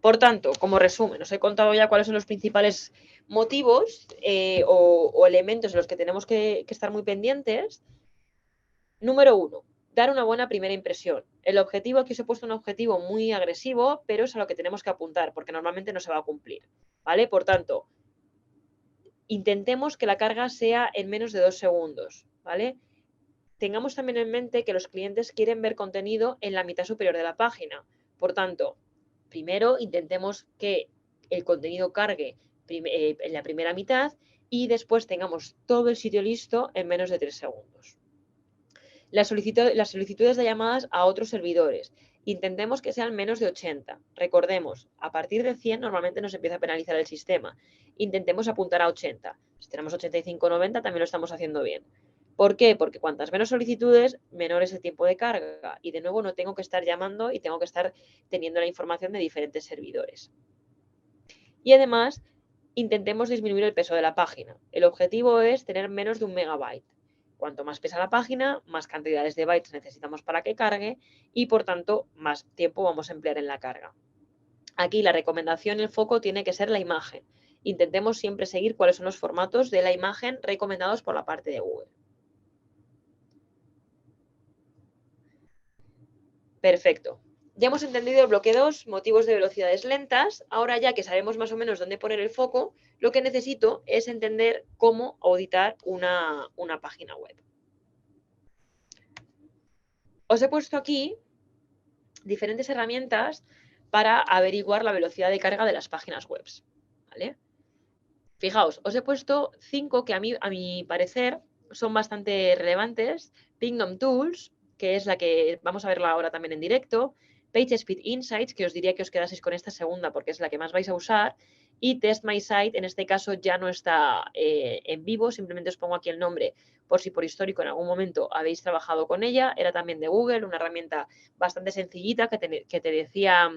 Por tanto, como resumen, os he contado ya cuáles son los principales motivos o elementos en los que tenemos que estar muy pendientes. Número 1, dar una buena primera impresión. El objetivo, aquí os he puesto un objetivo muy agresivo, pero es a lo que tenemos que apuntar, porque normalmente no se va a cumplir, ¿vale? Por tanto, intentemos que la carga sea en menos de 2 segundos, ¿vale? Tengamos también en mente que los clientes quieren ver contenido en la mitad superior de la página. Por tanto, primero intentemos que el contenido cargue en la primera mitad y después tengamos todo el sitio listo en menos de 3 segundos. Las solicitudes de llamadas a otros servidores. Intentemos que sean menos de 80. Recordemos, a partir de 100 normalmente nos empieza a penalizar el sistema. Intentemos apuntar a 80. Si tenemos 85 o 90 también lo estamos haciendo bien. ¿Por qué? Porque cuantas menos solicitudes, menor es el tiempo de carga. Y de nuevo no tengo que estar llamando y tengo que estar teniendo la información de diferentes servidores. Y además, intentemos disminuir el peso de la página. El objetivo es tener menos de 1 megabyte. Cuanto más pesa la página, más cantidades de bytes necesitamos para que cargue y, por tanto, más tiempo vamos a emplear en la carga. Aquí la recomendación, el foco tiene que ser la imagen. Intentemos siempre seguir cuáles son los formatos de la imagen recomendados por la parte de Google. Perfecto. Ya hemos entendido el bloque 2, motivos de velocidades lentas. Ahora ya que sabemos más o menos dónde poner el foco, lo que necesito es entender cómo auditar una página web. Os he puesto aquí diferentes herramientas para averiguar la velocidad de carga de las páginas web, ¿vale? Fijaos, os he puesto 5 que a mi parecer son bastante relevantes. Pingdom Tools, que es la que vamos a verla ahora también en directo. PageSpeed Insights, que os diría que os quedaseis con esta segunda porque es la que más vais a usar. Y Test My Site, en este caso ya no está en vivo, simplemente os pongo aquí el nombre por si por histórico en algún momento habéis trabajado con ella. Era también de Google, una herramienta bastante sencillita que te decía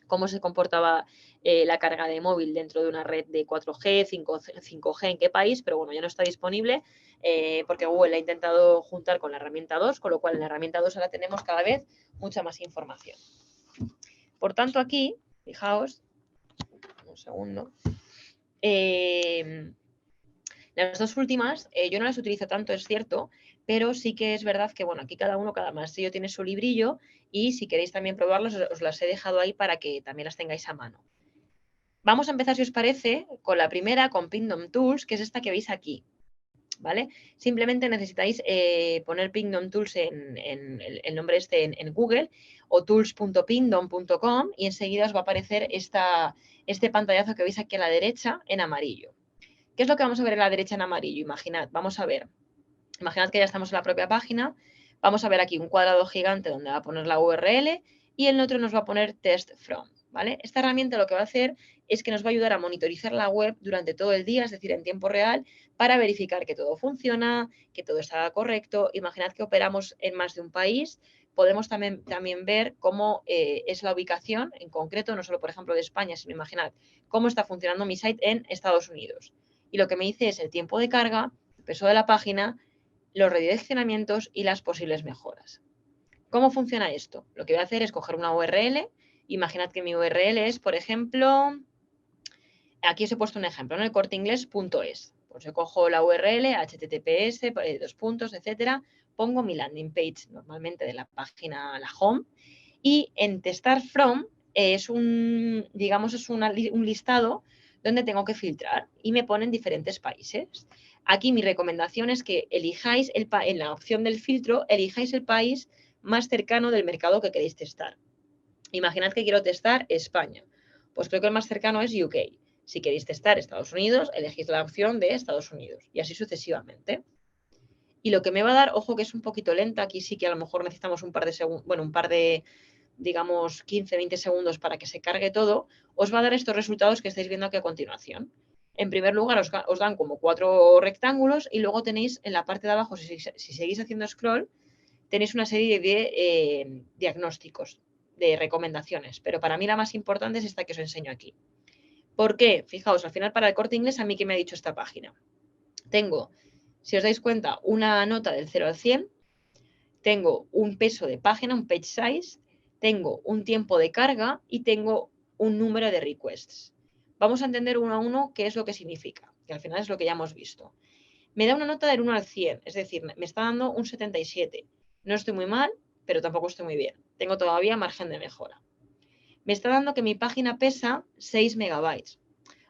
cómo se comportaba la carga de móvil dentro de una red de 4G, 5G, en qué país, pero bueno, ya no está disponible porque Google la ha intentado juntar con la herramienta 2, con lo cual en la herramienta 2 ahora tenemos cada vez mucha más información. Por tanto, aquí, fijaos, un segundo, las dos últimas, yo no las utilizo tanto, es cierto, pero sí que es verdad que, bueno, aquí cada maestrillo tiene su librillo y si queréis también probarlas, os las he dejado ahí para que también las tengáis a mano. Vamos a empezar, si os parece, con la primera, con Pingdom Tools, que es esta que veis aquí, ¿vale? Simplemente necesitáis poner Pingdom Tools en el nombre en Google o tools.pingdom.com y enseguida os va a aparecer este pantallazo que veis aquí a la derecha en amarillo. ¿Qué es lo que vamos a ver en la derecha en amarillo? Imaginad que ya estamos en la propia página, vamos a ver aquí un cuadrado gigante donde va a poner la URL y en el otro nos va a poner test from, ¿vale? Esta herramienta lo que va a hacer es que nos va a ayudar a monitorizar la web durante todo el día, es decir, en tiempo real, para verificar que todo funciona, que todo está correcto. Imaginad que operamos en más de un país, podemos también ver cómo es la ubicación en concreto, no solo por ejemplo de España, sino imaginad cómo está funcionando mi site en Estados Unidos. Y lo que me dice es el tiempo de carga, el peso de la página, los redireccionamientos y las posibles mejoras. ¿Cómo funciona esto? Lo que voy a hacer es coger una URL. Imaginad que mi URL es, por ejemplo, aquí os he puesto un ejemplo, ¿no? El corteinglés.es. Pues yo cojo la URL, https, etcétera, pongo mi landing page normalmente de la página, la home, y en testar from es un listado donde tengo que filtrar y me ponen diferentes países. Aquí mi recomendación es que elijáis en la opción del filtro, elijáis el país más cercano del mercado que queréis testar. Imaginad que quiero testar España. Pues creo que el más cercano es UK. Si queréis testar Estados Unidos, elegís la opción de Estados Unidos y así sucesivamente. Y lo que me va a dar, ojo que es un poquito lenta, aquí sí que a lo mejor necesitamos un par de digamos 15, 20 segundos para que se cargue todo, os va a dar estos resultados que estáis viendo aquí a continuación. En primer lugar, os dan como 4 rectángulos y luego tenéis en la parte de abajo, si seguís haciendo scroll, tenéis una serie de diagnósticos, de recomendaciones, pero para mí la más importante es esta que os enseño aquí. ¿Por qué? Fijaos, al final para el Corte Inglés, ¿a mí qué me ha dicho esta página? Tengo, si os dais cuenta, una nota del 0 al 100, tengo un peso de página, un page size, tengo un tiempo de carga y tengo un número de requests. Vamos a entender uno a uno qué es lo que significa, que al final es lo que ya hemos visto. Me da una nota del 1 al 100, es decir, me está dando un 77. No estoy muy mal, pero tampoco estoy muy bien. Tengo todavía margen de mejora. Me está dando que mi página pesa 6 megabytes.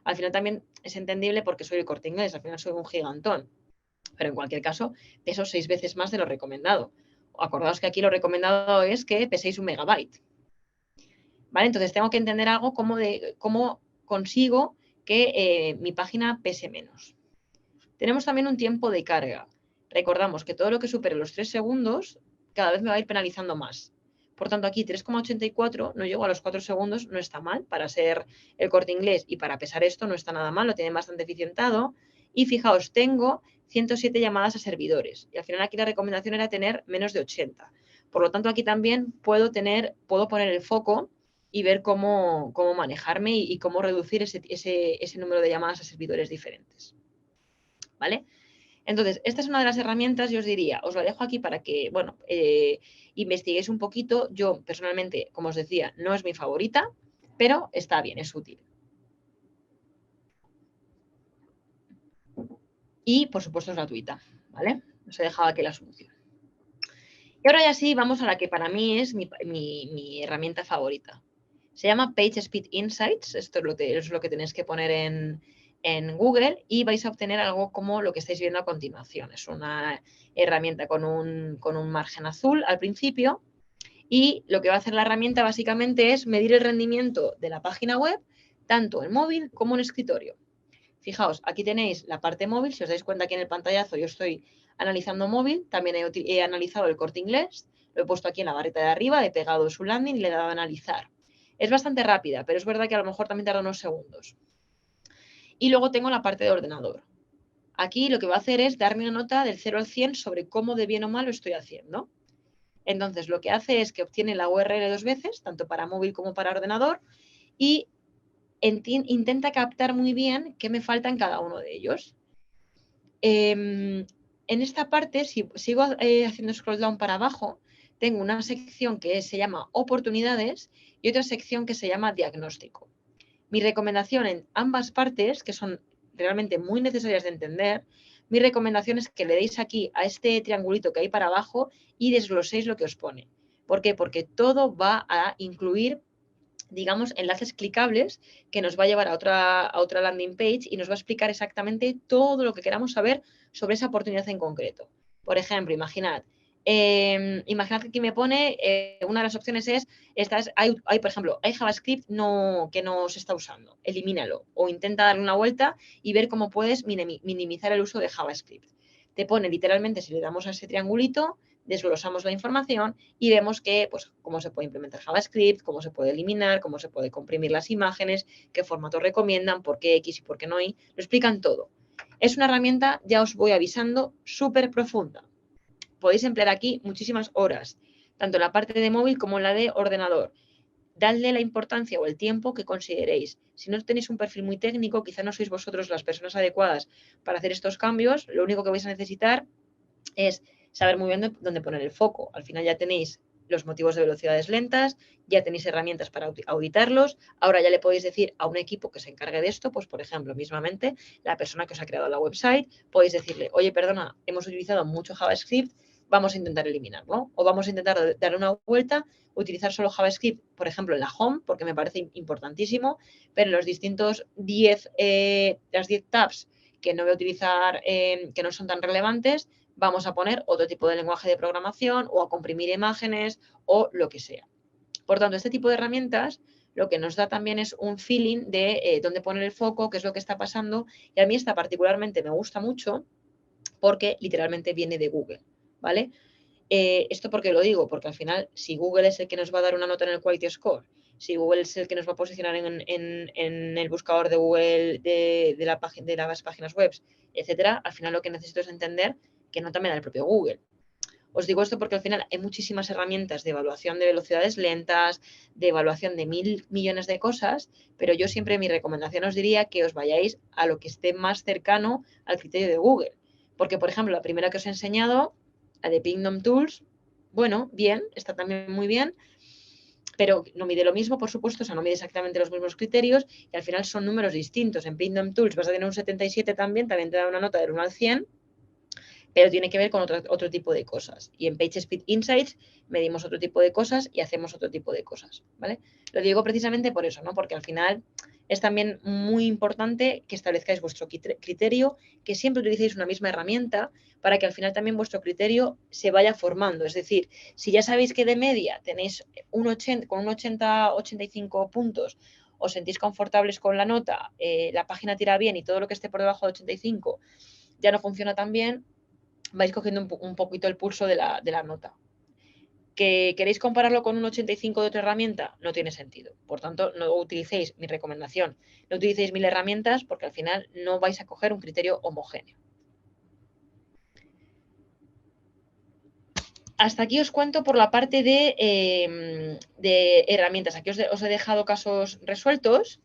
Al final también es entendible porque soy el Corte Inglés, al final soy un gigantón. Pero en cualquier caso, peso 6 veces más de lo recomendado. Acordaos que aquí lo recomendado es que peséis 1 megabyte. ¿Vale? Entonces tengo que entender algo cómo consigo que mi página pese menos. Tenemos también un tiempo de carga. Recordamos que todo lo que supere los 3 segundos cada vez me va a ir penalizando más. Por tanto, aquí 3,84, no llego a los 4 segundos, no está mal para ser el Corte Inglés y para pesar esto no está nada mal, lo tienen bastante eficientado. Y fijaos, tengo 107 llamadas a servidores y al final aquí la recomendación era tener menos de 80. Por lo tanto, aquí también puedo poner el foco y ver cómo manejarme y cómo reducir ese número de llamadas a servidores diferentes. ¿Vale? Entonces, esta es una de las herramientas, yo os diría, os la dejo aquí para que, bueno, investiguéis un poquito. Yo, personalmente, como os decía, no es mi favorita, pero está bien, es útil. Y, por supuesto, es gratuita, ¿vale? Os he dejado aquí la solución. Y ahora ya sí, vamos a la que para mí es mi herramienta favorita. Se llama PageSpeed Insights, esto es lo que tenéis que poner en Google y vais a obtener algo como lo que estáis viendo a continuación. Es una herramienta con un margen azul al principio y lo que va a hacer la herramienta básicamente es medir el rendimiento de la página web tanto en móvil como en escritorio. Fijaos, aquí tenéis la parte móvil, si os dais cuenta aquí en el pantallazo yo estoy analizando móvil, también he analizado el Corte Inglés, lo he puesto aquí en la barrita de arriba, he pegado su landing y le he dado a analizar. Es bastante rápida, pero es verdad que a lo mejor también tarda unos segundos. Y luego tengo la parte de ordenador. Aquí lo que va a hacer es darme una nota del 0 al 100 sobre cómo de bien o mal lo estoy haciendo. Entonces, lo que hace es que obtiene la URL 2 veces, tanto para móvil como para ordenador, y intenta captar muy bien qué me falta en cada uno de ellos. En esta parte, si sigo haciendo scroll down para abajo, tengo una sección que se llama oportunidades y otra sección que se llama diagnóstico. Mi recomendación en ambas partes, que son realmente muy necesarias de entender, mi recomendación es que le deis aquí a este triangulito que hay para abajo y desgloséis lo que os pone. ¿Por qué? Porque todo va a incluir, digamos, enlaces clicables que nos va a llevar a otra landing page y nos va a explicar exactamente todo lo que queramos saber sobre esa oportunidad en concreto. Por ejemplo, imaginad que aquí me pone, una de las opciones es, por ejemplo, hay JavaScript que no se está usando, elimínalo o intenta darle una vuelta y ver cómo puedes minimizar el uso de JavaScript. Te pone literalmente, si le damos a ese triangulito, desglosamos la información y vemos pues, cómo se puede implementar JavaScript, cómo se puede eliminar, cómo se puede comprimir las imágenes, qué formatos recomiendan, por qué X y por qué no Y, lo explican todo. Es una herramienta, ya os voy avisando, súper profunda. Podéis emplear aquí muchísimas horas, tanto en la parte de móvil como en la de ordenador. Dadle la importancia o el tiempo que consideréis. Si no tenéis un perfil muy técnico, quizá no sois vosotros las personas adecuadas para hacer estos cambios, lo único que vais a necesitar es saber muy bien dónde poner el foco. Al final ya tenéis los motivos de velocidades lentas, ya tenéis herramientas para auditarlos, ahora ya le podéis decir a un equipo que se encargue de esto, pues por ejemplo, mismamente, la persona que os ha creado la website, podéis decirle, oye, perdona, hemos utilizado mucho JavaScript, vamos a intentar eliminarlo, o vamos a intentar darle una vuelta, utilizar solo JavaScript, por ejemplo, en la home, porque me parece importantísimo, pero en los distintos las 10 tabs que no voy a utilizar, que no son tan relevantes, vamos a poner otro tipo de lenguaje de programación o a comprimir imágenes o lo que sea. Por tanto, este tipo de herramientas lo que nos da también es un feeling de dónde poner el foco, qué es lo que está pasando, y a mí esta particularmente me gusta mucho porque literalmente viene de Google, ¿vale? ¿Esto por qué lo digo? Porque al final, si Google es el que nos va a dar una nota en el Quality Score, si Google es el que nos va a posicionar en el buscador de Google de las páginas web, etcétera, al final lo que necesito es entender qué nota me da el propio Google. Os digo esto porque al final hay muchísimas herramientas de evaluación de velocidades lentas, de evaluación de 1000 millones de cosas, pero yo siempre mi recomendación os diría que os vayáis a lo que esté más cercano al criterio de Google. Porque, por ejemplo, la primera que os he enseñado, la de Pingdom Tools, bueno, bien, está también muy bien, pero no mide lo mismo, por supuesto, o sea, no mide exactamente los mismos criterios y al final son números distintos. En Pingdom Tools vas a tener un 77 también te da una nota del 1 al 100, pero tiene que ver con otro tipo de cosas. Y en PageSpeed Insights medimos otro tipo de cosas y hacemos otro tipo de cosas, ¿vale? Lo digo precisamente por eso, ¿no? Porque al final es también muy importante que establezcáis vuestro criterio, que siempre utilicéis una misma herramienta para que al final también vuestro criterio se vaya formando. Es decir, si ya sabéis que de media tenéis con un 85 puntos, os sentís confortables con la nota, la página tira bien y todo lo que esté por debajo de 85 ya no funciona tan bien, vais cogiendo un poquito el pulso de la nota. ¿Que queréis compararlo con un 85 de otra herramienta? No tiene sentido. Por tanto, no utilicéis mi recomendación. No utilicéis 1000 herramientas porque al final no vais a coger un criterio homogéneo. Hasta aquí os cuento por la parte de herramientas. Aquí os he dejado casos resueltos.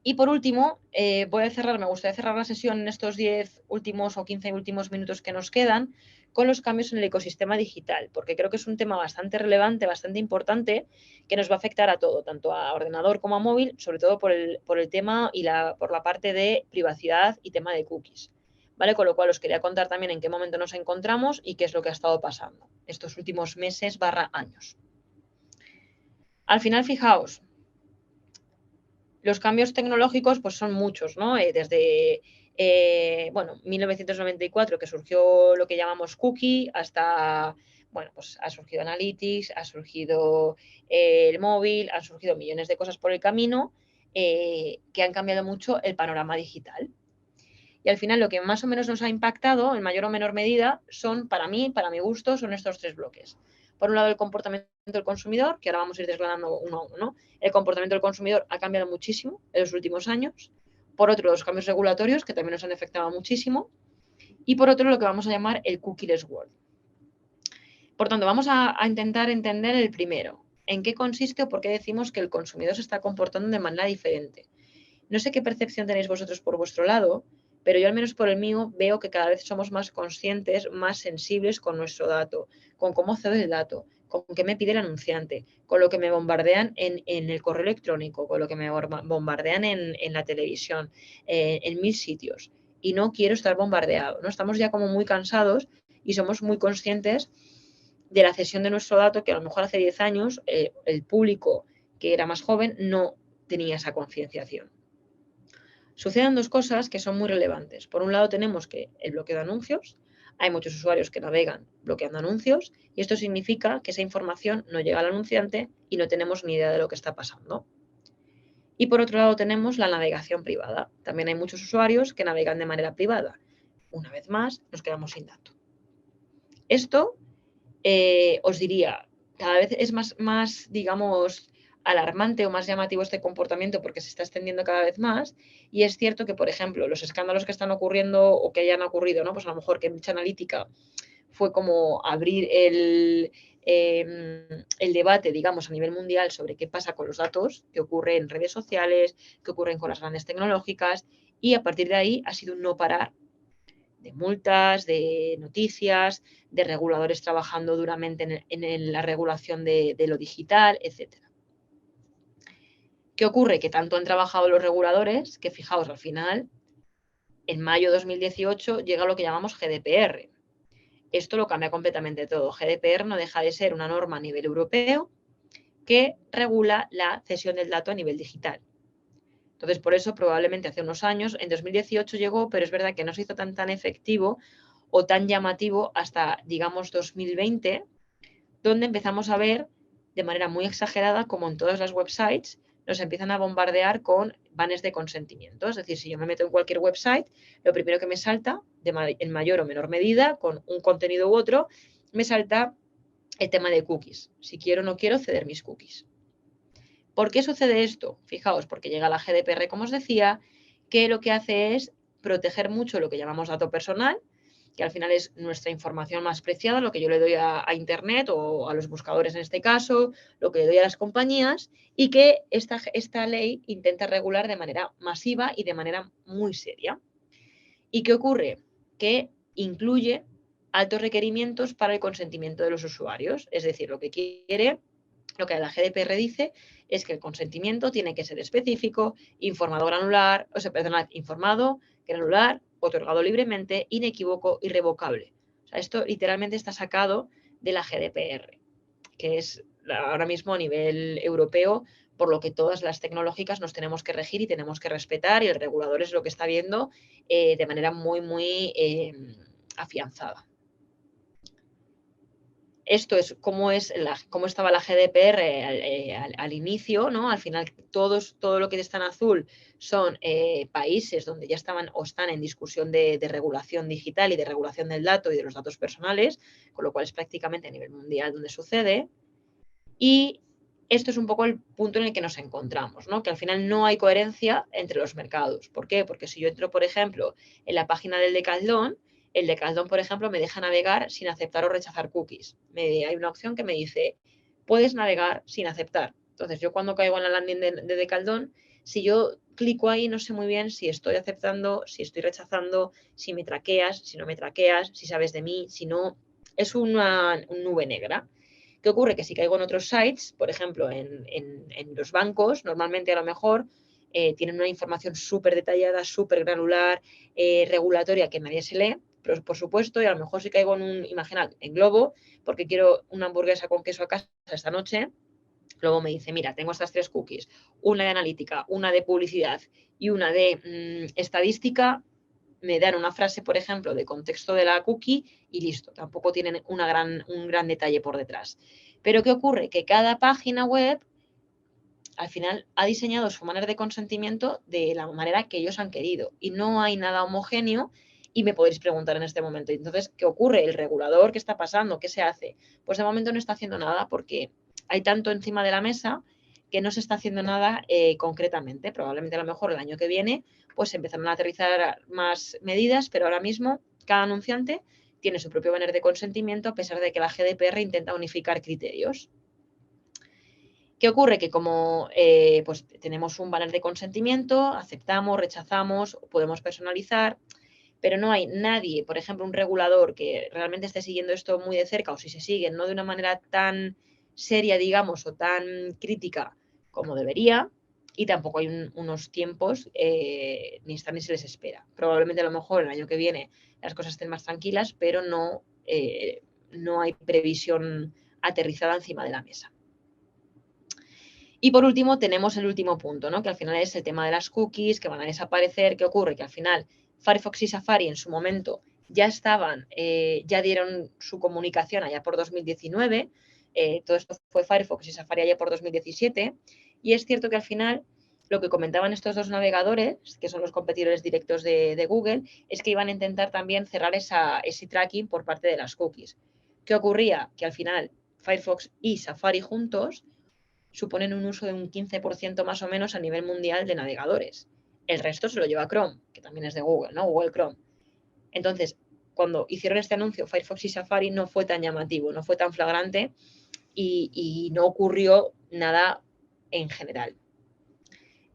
Y por último, me gustaría cerrar la sesión en estos 10 últimos o 15 últimos minutos que nos quedan con los cambios en el ecosistema digital, porque creo que es un tema bastante relevante, bastante importante, que nos va a afectar a todo, tanto a ordenador como a móvil, sobre todo por el tema y por la parte de privacidad y tema de cookies. ¿Vale? Con lo cual os quería contar también en qué momento nos encontramos y qué es lo que ha estado pasando estos últimos meses / años. Al final, fijaos, los cambios tecnológicos pues son muchos, ¿no? Desde 1994 que surgió lo que llamamos cookie hasta, bueno, pues ha surgido Analytics, ha surgido el móvil, han surgido millones de cosas por el camino que han cambiado mucho el panorama digital. Y al final lo que más o menos nos ha impactado, en mayor o menor medida, son, para mí, para mi gusto, son estos tres bloques. Por un lado, el comportamiento del consumidor, que ahora vamos a ir desgranando uno a uno, ¿no? El comportamiento del consumidor ha cambiado muchísimo en los últimos años. Por otro, los cambios regulatorios, que también nos han afectado muchísimo. Y por otro, lo que vamos a llamar el cookieless world. Por tanto, vamos a intentar entender el primero. ¿En qué consiste o por qué decimos que el consumidor se está comportando de manera diferente? No sé qué percepción tenéis vosotros por vuestro lado, pero yo al menos por el mío veo que cada vez somos más conscientes, más sensibles con nuestro dato, con cómo accedo el dato, con qué me pide el anunciante, con lo que me bombardean en el correo electrónico, con lo que me bombardean en la televisión, en 1000 sitios. Y no quiero estar bombardeado, ¿no? Estamos ya como muy cansados y somos muy conscientes de la cesión de nuestro dato, que a lo mejor hace 10 años el público que era más joven no tenía esa concienciación. Suceden dos cosas que son muy relevantes. Por un lado tenemos que el bloqueo de anuncios. Hay muchos usuarios que navegan bloqueando anuncios y esto significa que esa información no llega al anunciante y no tenemos ni idea de lo que está pasando. Y por otro lado tenemos la navegación privada. También hay muchos usuarios que navegan de manera privada. Una vez más, nos quedamos sin dato. Esto os diría, cada vez es más, digamos, alarmante o más llamativo este comportamiento porque se está extendiendo cada vez más y es cierto que, por ejemplo, los escándalos que están ocurriendo o que hayan ocurrido, ¿no? Pues a lo mejor Cambridge Analytica fue como abrir el debate, digamos, a nivel mundial sobre qué pasa con los datos, qué ocurre en redes sociales, qué ocurren con las grandes tecnológicas y a partir de ahí ha sido un no parar de multas, de noticias, de reguladores trabajando duramente en la regulación de lo digital, etc. ¿Qué ocurre? Que tanto han trabajado los reguladores que, fijaos, al final, en mayo de 2018 llega lo que llamamos GDPR. Esto lo cambia completamente todo. GDPR no deja de ser una norma a nivel europeo que regula la cesión del dato a nivel digital. Entonces, por eso probablemente hace unos años, en 2018 llegó, pero es verdad que no se hizo tan efectivo o tan llamativo hasta, digamos, 2020, donde empezamos a ver de manera muy exagerada como en todas las websites nos empiezan a bombardear con banners de consentimiento. Es decir, si yo me meto en cualquier website, lo primero que me salta, en mayor o menor medida, con un contenido u otro, me salta el tema de cookies. Si quiero o no quiero ceder mis cookies. ¿Por qué sucede esto? Fijaos, porque llega la GDPR, como os decía, que lo que hace es proteger mucho lo que llamamos dato personal que al final es nuestra información más preciada, lo que yo le doy a Internet o a los buscadores en este caso, lo que le doy a las compañías, y que esta ley intenta regular de manera masiva y de manera muy seria. ¿Y qué ocurre? Que incluye altos requerimientos para el consentimiento de los usuarios. Es decir, lo que la GDPR dice es que el consentimiento tiene que ser específico, informado, granular, otorgado libremente, inequívoco, irrevocable. O sea, esto literalmente está sacado de la GDPR, que es ahora mismo a nivel europeo, por lo que todas las tecnológicas nos tenemos que regir y tenemos que respetar, y el regulador es lo que está viendo de manera muy, muy afianzada. Esto es cómo estaba la GDPR al inicio, ¿no? Al final, todo lo que está en azul son países donde ya estaban o están en discusión de regulación digital y de regulación del dato y de los datos personales, con lo cual es prácticamente a nivel mundial donde sucede. Y esto es un poco el punto en el que nos encontramos, ¿no? Que al final no hay coherencia entre los mercados. ¿Por qué? Porque si yo entro, por ejemplo, en la página del Decathlon, el Decathlon, por ejemplo, me deja navegar sin aceptar o rechazar cookies. Hay una opción que me dice, puedes navegar sin aceptar. Entonces, yo cuando caigo en la landing de Decathlon, si yo clico ahí, no sé muy bien si estoy aceptando, si estoy rechazando, si me traqueas, si no me traqueas, si sabes de mí, si no. Es una nube negra. ¿Qué ocurre? Que si caigo en otros sites, por ejemplo, en los bancos, normalmente a lo mejor tienen una información súper detallada, súper granular, regulatoria, que nadie se lee, pero por supuesto, y a lo mejor si caigo imaginad, en Globo, porque quiero una hamburguesa con queso a casa esta noche, Globo me dice, mira, tengo estas 3 cookies, una de analítica, una de publicidad y una de estadística. Me dan una frase, por ejemplo, de contexto de la cookie y listo. Tampoco tienen un gran detalle por detrás. Pero ¿qué ocurre? Que cada página web al final ha diseñado su manera de consentimiento de la manera que ellos han querido y no hay nada homogéneo. Y me podéis preguntar en este momento, entonces, ¿qué ocurre? ¿El regulador qué está pasando? ¿Qué se hace? Pues de momento no está haciendo nada porque hay tanto encima de la mesa que no se está haciendo nada concretamente. Probablemente a lo mejor el año que viene pues empezaron a aterrizar más medidas, pero ahora mismo cada anunciante tiene su propio banner de consentimiento a pesar de que la GDPR intenta unificar criterios. ¿Qué ocurre? Que como pues tenemos un banner de consentimiento, aceptamos, rechazamos, podemos personalizar, pero no hay nadie, por ejemplo, un regulador que realmente esté siguiendo esto muy de cerca, o si se sigue, no de una manera tan seria, digamos, o tan crítica como debería, y tampoco hay unos tiempos ni están ni se les espera. Probablemente a lo mejor el año que viene las cosas estén más tranquilas, pero no hay previsión aterrizada encima de la mesa. Y por último tenemos el último punto, ¿no? Que al final es el tema de las cookies que van a desaparecer. ¿Qué ocurre? Que al final Firefox y Safari en su momento ya ya dieron su comunicación allá por 2019. Todo esto fue Firefox y Safari allá por 2017. Y es cierto que al final lo que comentaban estos dos navegadores, que son los competidores directos de Google, es que iban a intentar también cerrar ese tracking por parte de las cookies. ¿Qué ocurría? Que al final Firefox y Safari juntos suponen un uso de un 15% más o menos a nivel mundial de navegadores. El resto se lo lleva Chrome, que también es de Google, ¿no? Google Chrome. Entonces, cuando hicieron este anuncio, Firefox y Safari no fue tan llamativo, no fue tan flagrante y no ocurrió nada en general.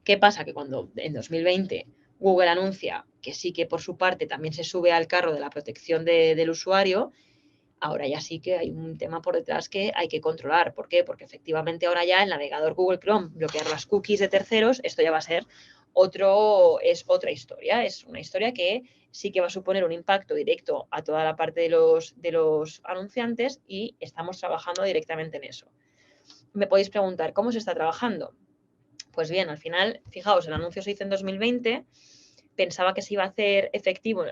¿Qué pasa? Que cuando en 2020 Google anuncia que sí que por su parte también se sube al carro de la protección del usuario, ahora ya sí que hay un tema por detrás que hay que controlar. ¿Por qué? Porque efectivamente ahora ya el navegador Google Chrome, bloquear las cookies de terceros, esto ya va a ser otra historia. Es una historia que sí que va a suponer un impacto directo a toda la parte de los anunciantes y estamos trabajando directamente en eso. Me podéis preguntar, ¿cómo se está trabajando? Pues bien, al final, fijaos, el anuncio se hizo en 2020, pensaba que se iba a hacer efectivo,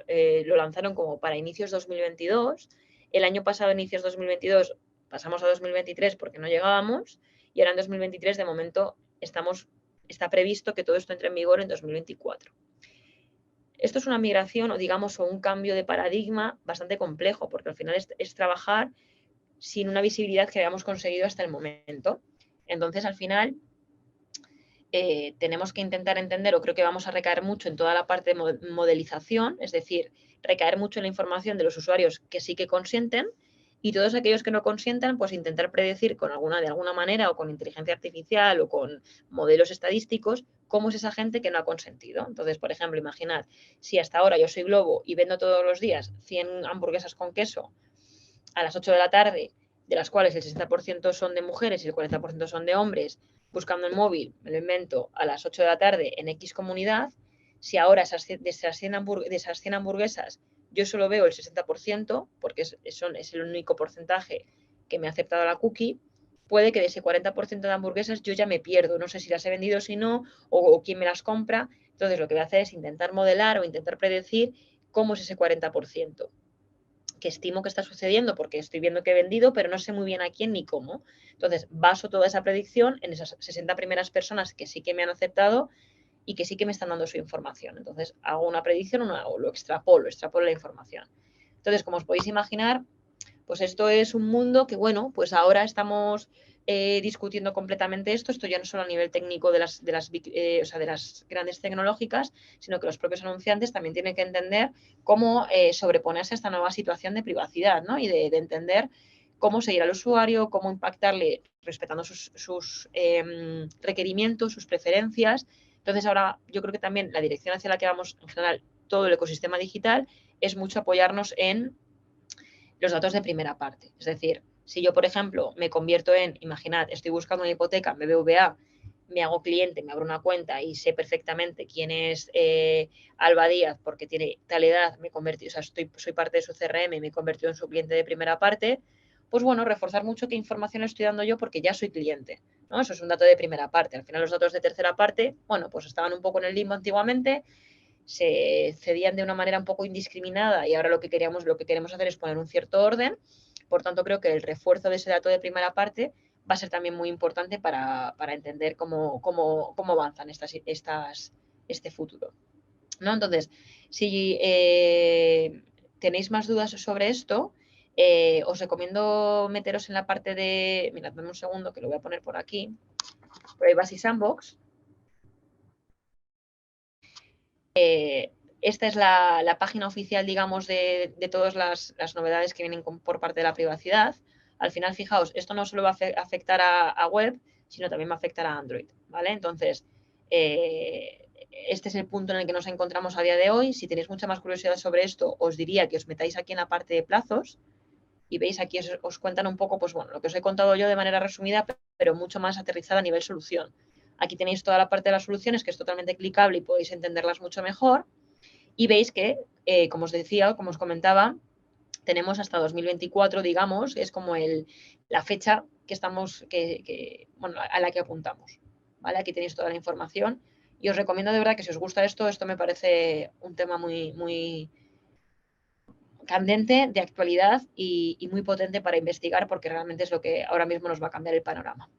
lo lanzaron como para inicios 2022, el año pasado, inicios 2022, pasamos a 2023 porque no llegábamos, y ahora en 2023 de momento está previsto que todo esto entre en vigor en 2024. Esto es una migración o digamos o un cambio de paradigma bastante complejo, porque al final es trabajar sin una visibilidad que habíamos conseguido hasta el momento. Entonces, al final, tenemos que intentar entender, o creo que vamos a recaer mucho en toda la parte de modelización, es decir, recaer mucho en la información de los usuarios que sí que consienten, y todos aquellos que no consientan, pues intentar predecir de alguna manera, o con inteligencia artificial o con modelos estadísticos, cómo es esa gente que no ha consentido. Entonces, por ejemplo, imaginad, si hasta ahora yo soy Globo y vendo todos los días 100 hamburguesas con queso a las 8 de la tarde, de las cuales el 60% son de mujeres y el 40% son de hombres, buscando el móvil, me lo invento, a las 8 de la tarde en X comunidad, si ahora de esas 100 hamburguesas yo solo veo el 60%, porque es el único porcentaje que me ha aceptado la cookie, puede que de ese 40% de hamburguesas yo ya me pierdo, no sé si las he vendido o si no, o quién me las compra. Entonces lo que voy a hacer es intentar modelar o intentar predecir cómo es ese 40%, que estimo que está sucediendo porque estoy viendo que he vendido, pero no sé muy bien a quién ni cómo. Entonces baso toda esa predicción en esas 60 primeras personas que sí que me han aceptado y que sí que me están dando su información. Entonces hago una predicción o lo extrapolo la información. Entonces, como os podéis imaginar, pues esto es un mundo que, bueno, pues ahora estamos discutiendo completamente esto. Esto ya no solo a nivel técnico de las grandes tecnológicas, sino que los propios anunciantes también tienen que entender cómo sobreponerse a esta nueva situación de privacidad, ¿no? Y de entender cómo seguir al usuario, cómo impactarle respetando sus requerimientos, sus preferencias. Entonces, ahora yo creo que también la dirección hacia la que vamos en general todo el ecosistema digital es mucho apoyarnos en los datos de primera parte. Es decir, si yo, por ejemplo, me convierto imaginad, estoy buscando una hipoteca en BBVA, me hago cliente, me abro una cuenta y sé perfectamente quién es Alba Díaz porque tiene tal edad, soy parte de su CRM, me he convertido en su cliente de primera parte, pues bueno, reforzar mucho qué información le estoy dando yo porque ya soy cliente, ¿no? Eso es un dato de primera parte. Al final los datos de tercera parte, bueno, pues estaban un poco en el limbo antiguamente, se cedían de una manera un poco indiscriminada y ahora lo que queremos hacer es poner un cierto orden. Por tanto, creo que el refuerzo de ese dato de primera parte va a ser también muy importante para entender cómo avanzan este futuro, ¿no? Entonces, si tenéis más dudas sobre esto, os recomiendo meteros en la parte de... Mirad, dame un segundo que lo voy a poner por aquí. Privacy Sandbox. Esta es la página oficial, digamos, de todas las novedades que vienen por parte de la privacidad. Al final, fijaos, esto no solo va a afectar a web, sino también va a afectar a Android, ¿vale? Entonces, este es el punto en el que nos encontramos a día de hoy. Si tenéis mucha más curiosidad sobre esto, os diría que os metáis aquí en la parte de plazos y veis aquí os cuentan un poco, pues bueno, lo que os he contado yo de manera resumida, pero mucho más aterrizada a nivel solución. Aquí tenéis toda la parte de las soluciones, que es totalmente clicable y podéis entenderlas mucho mejor. Y veis que, como os decía, como os comentaba, tenemos hasta 2024, digamos, es como la fecha que estamos, a la que apuntamos. ¿Vale? Aquí tenéis toda la información y os recomiendo de verdad que si os gusta esto me parece un tema muy, muy candente, de actualidad y muy potente para investigar, porque realmente es lo que ahora mismo nos va a cambiar el panorama.